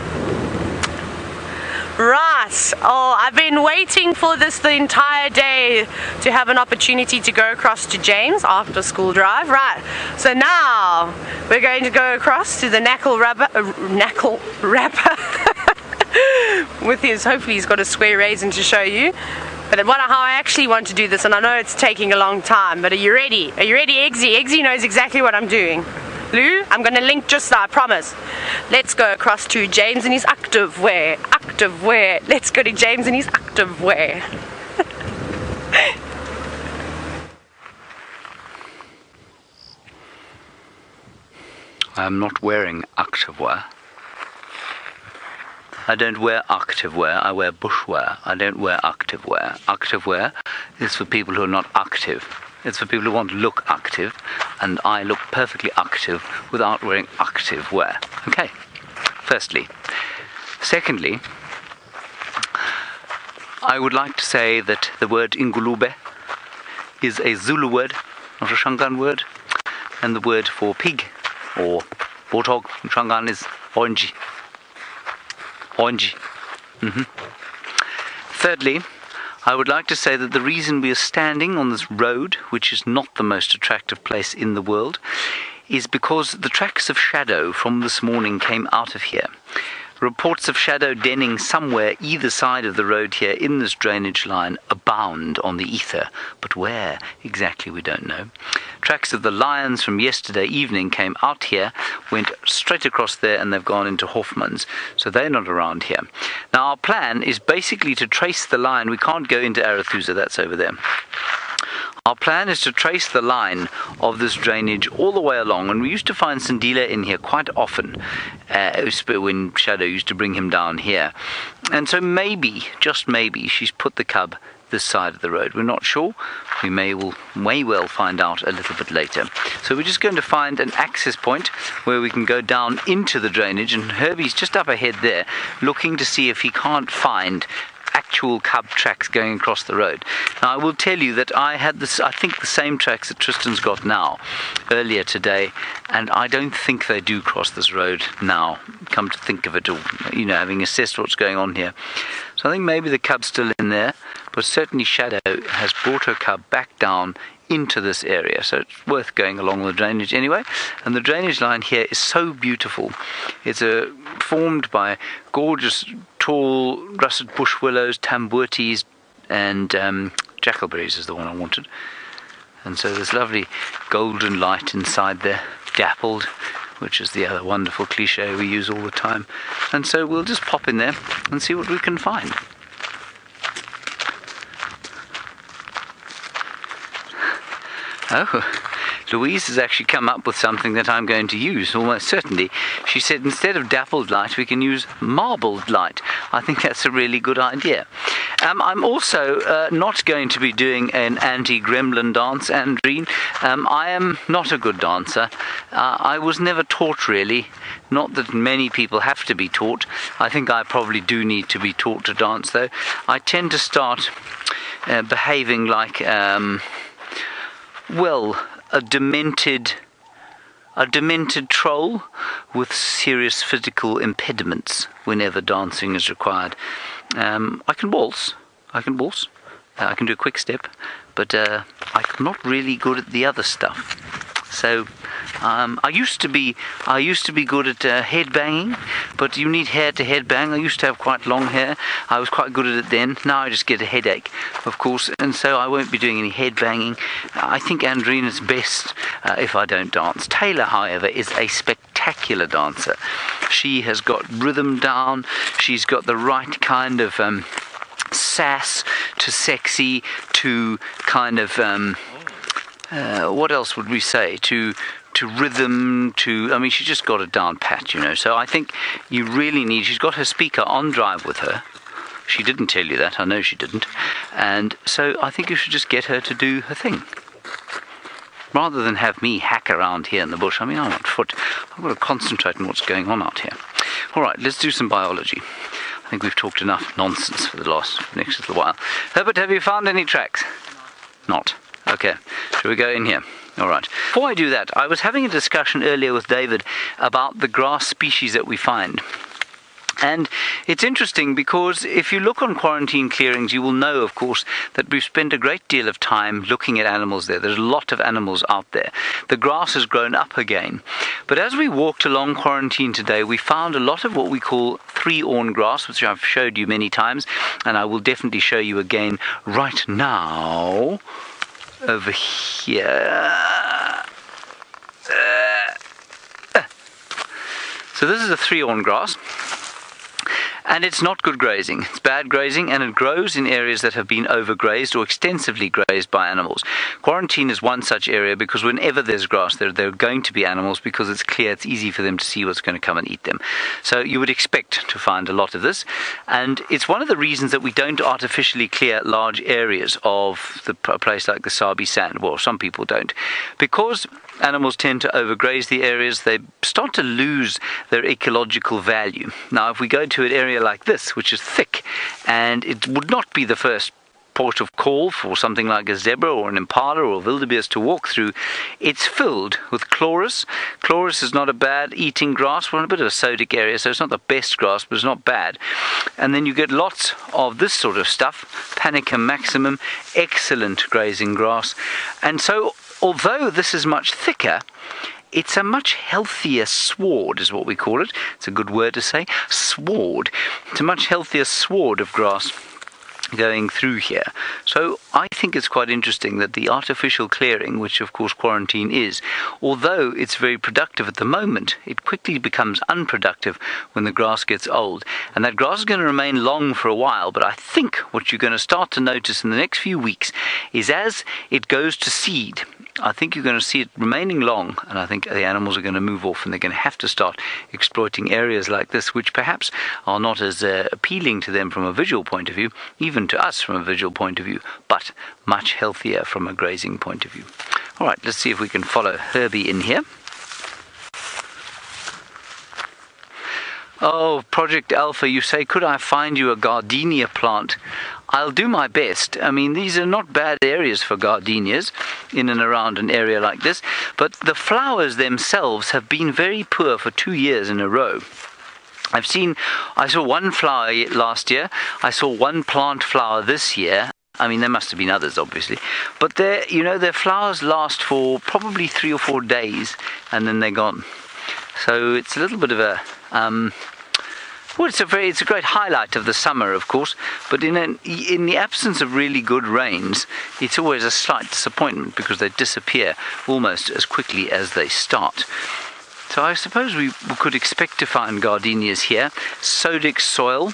Right. Oh, I've been waiting for this the entire day to have an opportunity to go across to James after school drive. Right. So now we're going to go across to the knackle rapper with his, hopefully he's got a square raisin to show you. But how I actually want to do this, and I know it's taking a long time, but are you ready? Are you ready, Eggsy? Eggsy knows exactly what I'm doing. Lou, I'm going to link just now, I promise. Let's go across to James and his activewear. Activewear. Let's go to James and his activewear. I'm not wearing activewear. I don't wear activewear, I wear bushwear. I don't wear activewear. Activewear is for people who are not active. It's for people who want to look active, and I look perfectly active without wearing active wear. Okay, firstly. Secondly, I would like to say that the word ingulube is a Zulu word, not a Shangaan word, and the word for pig or warthog in Shangaan is oranji. Oranji. Thirdly, I would like to say that the reason we are standing on this road, which is not the most attractive place in the world, is because the tracks of shadow from this morning came out of here. Reports of shadow denning somewhere either side of the road here in this drainage line abound on the ether, but where exactly we don't know. Tracks of the lions from yesterday evening came out here, went straight across there, and they've gone into Hoffman's, so they're not around here. Now our plan is basically to trace the line. We can't go into Arathusa, that's over there. Our plan is to trace the line of this drainage all the way along, and we used to find Sandila in here quite often when Shadow used to bring him down here. And so maybe, just maybe, she's put the cub this side of the road. We're not sure. We may well find out a little bit later. So we're just going to find an access point where we can go down into the drainage, and Herbie's just up ahead there looking to see if he can't find actual cub tracks going across the road. Now I will tell you that I had this, I think the same tracks that Tristan's got now earlier today, and I don't think they do cross this road now, come to think of it, or, you know, having assessed what's going on here. So I think maybe the cub's still in there, but certainly Shadow has brought her cub back down into this area, so it's worth going along the drainage anyway. And the drainage line here is so beautiful. It's formed by gorgeous tall russet bush willows, tambuertes, and jackalberries is the one I wanted. And so there's lovely golden light inside there, dappled, which is the other wonderful cliche we use all the time. And so we'll just pop in there and see what we can find. Oh, Louise has actually come up with something that I'm going to use, almost certainly. She said instead of dappled light, we can use marbled light. I think that's a really good idea. I'm also not going to be doing an anti-gremlin dance, Andreen. I am not a good dancer. I was never taught, really. Not that many people have to be taught. I think I probably do need to be taught to dance, though. I tend to start behaving like... a demented troll with serious physical impediments whenever dancing is required. I can waltz. I can do a quick step, but I'm not really good at the other stuff. So I used to be good at head banging, but you need hair to head bang. I used to have quite long hair. I was quite good at it then. Now I just get a headache, of course, and so I won't be doing any head banging. I think Andrina's best if I don't dance. Taylor, however, is a spectacular dancer. She has got rhythm down. She's got the right kind of sass to sexy to kind of what else would we say, to rhythm, I mean, she's just got it down pat, you know. So I think you really need, she's got her speaker on drive with her. She didn't tell you that, I know she didn't. And so I think you should just get her to do her thing, rather than have me hack around here in the bush. I mean, I'm on foot. I've got to concentrate on what's going on out here. All right, let's do some biology. I think we've talked enough nonsense for the next little while. Herbert, have you found any tracks? Not. Okay, shall we go in here? All right. Before I do that, I was having a discussion earlier with David about the grass species that we find. And it's interesting because if you look on quarantine clearings, you will know, of course, that we've spent a great deal of time looking at animals there. There's a lot of animals out there. The grass has grown up again. But as we walked along quarantine today, we found a lot of what we call three-horn grass, which I've showed you many times, and I will definitely show you again right now. Over here. So this is a three-horn grass, and it's not good grazing. It's bad grazing, and it grows in areas that have been overgrazed or extensively grazed by animals. Quarantine is one such area because whenever there's grass, there are going to be animals because it's clear, it's easy for them to see what's going to come and eat them. So you would expect to find a lot of this, and it's one of the reasons that we don't artificially clear large areas of a place like the Sabi Sand. Well, some people don't. Because animals tend to overgraze the areas, they start to lose their ecological value. Now, if we go to an area like this, which is thick, and it would not be the first port of call for something like a zebra or an impala or wildebeest to walk through, it's filled with chloris. Chloris is not a bad eating grass. We're in a bit of a sodic area, so it's not the best grass, but it's not bad. And then you get lots of this sort of stuff, Panicum maximum, excellent grazing grass. And so, although this is much thicker, it's a much healthier sward is what we call it. It's a good word to say, sward. It's a much healthier sward of grass going through here. So I think it's quite interesting that the artificial clearing, which of course quarantine is, although it's very productive at the moment, it quickly becomes unproductive when the grass gets old. And that grass is going to remain long for a while, but I think what you're going to start to notice in the next few weeks is as it goes to seed, I think you're going to see it remaining long, and I think the animals are going to move off, and they're going to have to start exploiting areas like this, which perhaps are not as appealing to them from a visual point of view, even to us from a visual point of view, but much healthier from a grazing point of view. All right, let's see if we can follow Herbie in here. Oh, Project Alpha, you say, could I find you a gardenia plant? I'll do my best. I mean, these are not bad areas for gardenias in and around an area like this, but the flowers themselves have been very poor for 2 years in a row. I saw one flower last year, I saw one plant flower this year. I mean, there must have been others, obviously, but their flowers last for probably 3 or 4 days, and then they're gone. So it's a little bit of a well, it's a great highlight of the summer, of course, but in the absence of really good rains, it's always a slight disappointment because they disappear almost as quickly as they start. So I suppose we could expect to find gardenias here. Sodic soil,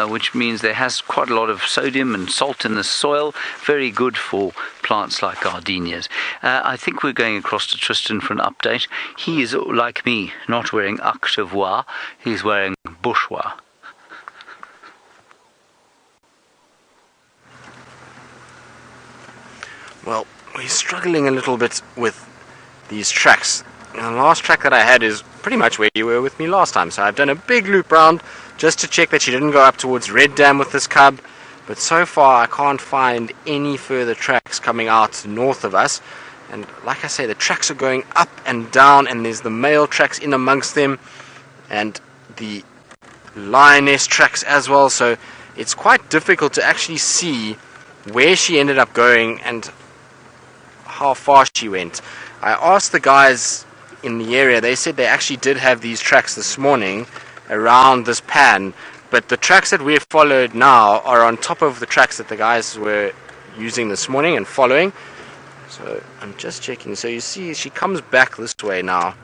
which means there has quite a lot of sodium and salt in the soil. Very good for plants like gardenias. I think we're going across to Tristan for an update. He is, like me, not wearing activewear. He's wearing bushwear. Well, we're struggling a little bit with these tracks. And the last track that I had is pretty much where you were with me last time. So I've done a big loop round just to check that she didn't go up towards Red Dam with this cub. But so far I can't find any further tracks coming out north of us. And like I say, the tracks are going up and down, and there's the male tracks in amongst them and the lioness tracks as well. So it's quite difficult to actually see where she ended up going and how far she went. I asked the guys in the area, they said they actually did have these tracks this morning around this pan, but the tracks that we've followed now are on top of the tracks that the guys were using this morning and following. So I'm just checking. So you see she comes back this way now,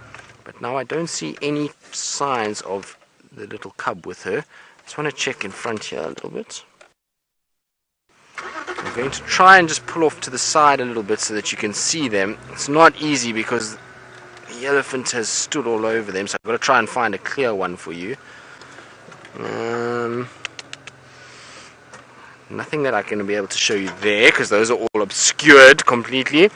but now I don't see any signs of the little cub with her. Just want to check in front here a little bit. I'm going to try and just pull off to the side a little bit so that you can see them. It's not easy because the elephant has stood all over them, so I've got to try and find a clear one for you. Nothing that I'm going to be able to show you there because those are all obscured completely.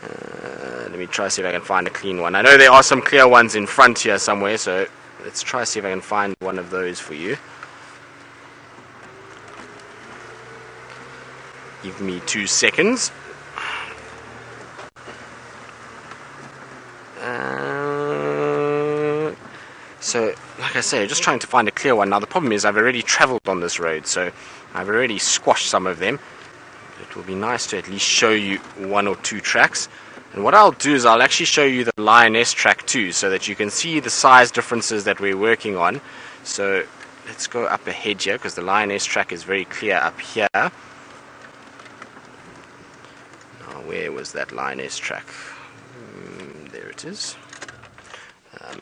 Let me try see if I can find a clean one. I know there are some clear ones in front here somewhere, so let's try see if I can find one of those for you. Give me 2 seconds. So, like I say, just trying to find a clear one. Now, the problem is I've already traveled on this road, so I've already squashed some of them. It will be nice to at least show you 1 or 2 tracks. And what I'll do is I'll actually show you the lioness track too, so that you can see the size differences that we're working on. So, let's go up ahead here, because the lioness track is very clear up here. Now, where was that lioness track? There it is.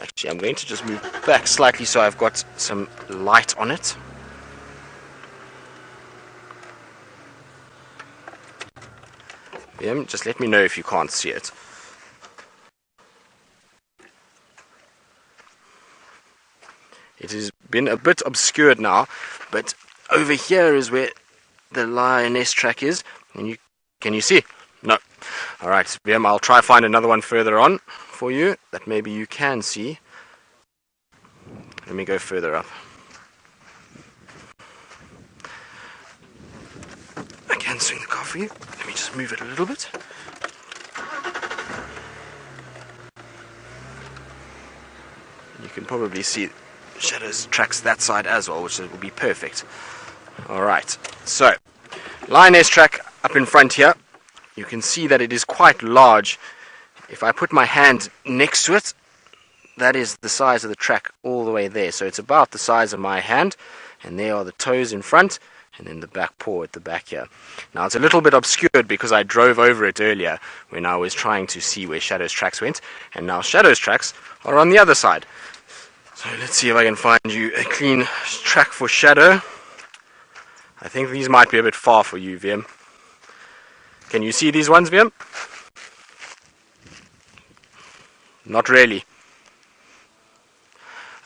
Actually, I'm going to just move back slightly so I've got some light on it. Just let me know if you can't see it. It has been a bit obscured now, but over here is where the lioness track is. And can you see? No. Alright, I'll try to find another one further on for you that maybe you can see. Let me go further up. I can swing the car for you. Let me just move it a little bit. You can probably see shadows tracks that side as well, which will be perfect. Alright, so lioness track up in front here. You can see that it is quite large if I put my hand next to it, that is the size of the track all the way there. So it's about the size of my hand, and there are the toes in front, and then the back paw at the back here. Now it's a little bit obscured because I drove over it earlier when I was trying to see where Shadow's tracks went, and now Shadow's tracks are on the other side. So let's see if I can find you a clean track for Shadow. I think these might be a bit far for you, VM. Can you see these ones, VM? Not really.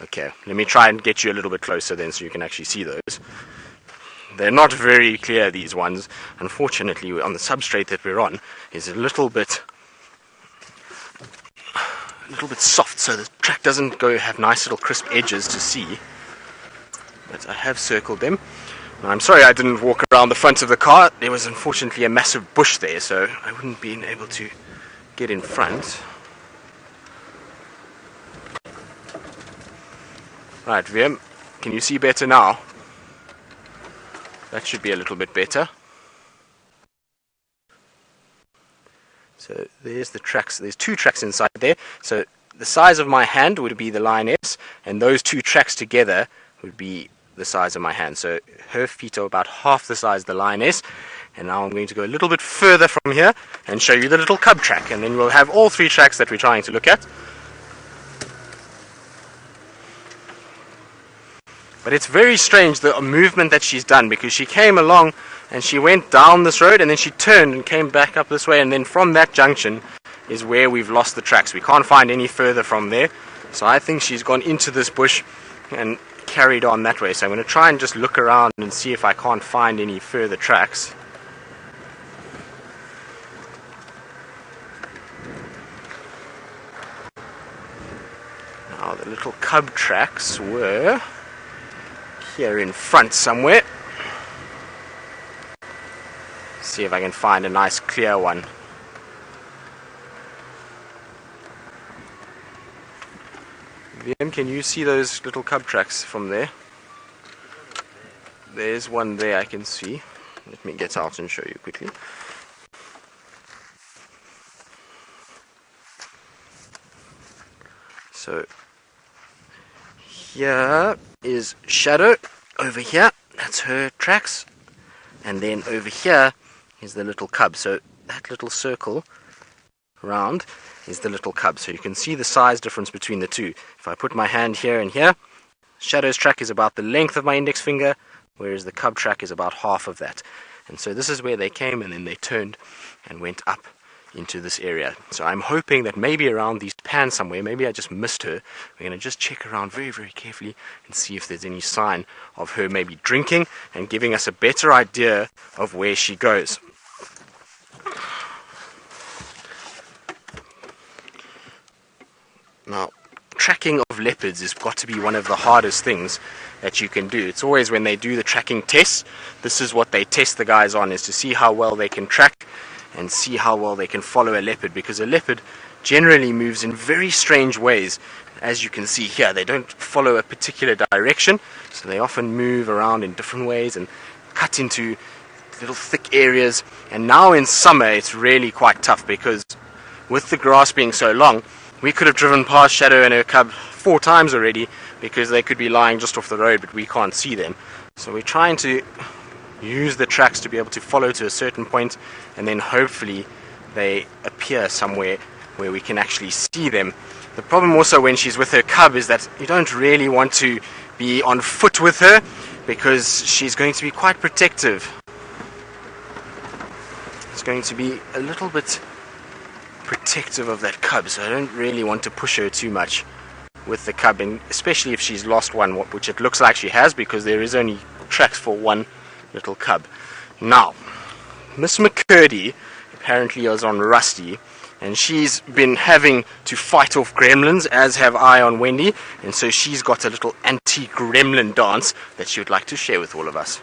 Okay, let me try and get you a little bit closer then so you can actually see those. They're not very clear, these ones. Unfortunately, on the substrate that we're on is a little bit soft, so the track doesn't have nice little crisp edges to see. But I have circled them. Now, I'm sorry I didn't walk around the front of the car. There was unfortunately a massive bush there, so I wouldn't be able to get in front. Right, VM, can you see better now? That should be a little bit better. So there's the tracks. There's two tracks inside there. So the size of my hand would be the lioness, and those two tracks together would be the size of my hand. So her feet are about half the size of the lioness. And now I'm going to go a little bit further from here and show you the little cub track, and then we'll have all three tracks that we're trying to look at. But it's very strange, the movement that she's done, because she came along and she went down this road and then she turned and came back up this way, and then from that junction is where we've lost the tracks. We can't find any further from there. So I think she's gone into this bush and carried on that way. So I'm going to try and just look around and see if I can't find any further tracks. Now the little cub tracks were here in front somewhere. See if I can find a nice clear one. VM, can you see those little cub tracks from there? There's one there I can see. Let me get out and show you quickly. So here is Shadow, over here, that's her tracks, and then over here is the little cub. So that little circle round is the little cub. So you can see the size difference between the two. If I put my hand here and here, Shadow's track is about the length of my index finger, whereas the cub track is about half of that. And so this is where they came, and then they turned and went up into this area. So I'm hoping that maybe around these pans somewhere, maybe I just missed her. We're going to just check around very, very carefully and see if there's any sign of her maybe drinking and giving us a better idea of where she goes. Now, tracking of leopards has got to be one of the hardest things that you can do. It's always when they do the tracking tests, this is what they test the guys on, is to see how well they can track and see how well they can follow a leopard, because a leopard generally moves in very strange ways. As you can see here, they don't follow a particular direction, so they often move around in different ways and cut into little thick areas. And now in summer it's really quite tough, because with the grass being so long, we could have driven past Shadow and her cub 4 times already, because they could be lying just off the road but we can't see them. So we're trying to use the tracks to be able to follow to a certain point, and then hopefully they appear somewhere where we can actually see them. The problem also when she's with her cub is that you don't really want to be on foot with her, because she's going to be quite protective. It's going to be a little bit protective of that cub, so I don't really want to push her too much with the cub, and especially if she's lost one, which it looks like she has, because there is only tracks for one little cub. Now, Miss McCurdy apparently is on Rusty, and she's been having to fight off gremlins, as have I on Wendy, and so she's got a little anti-gremlin dance that she would like to share with all of us.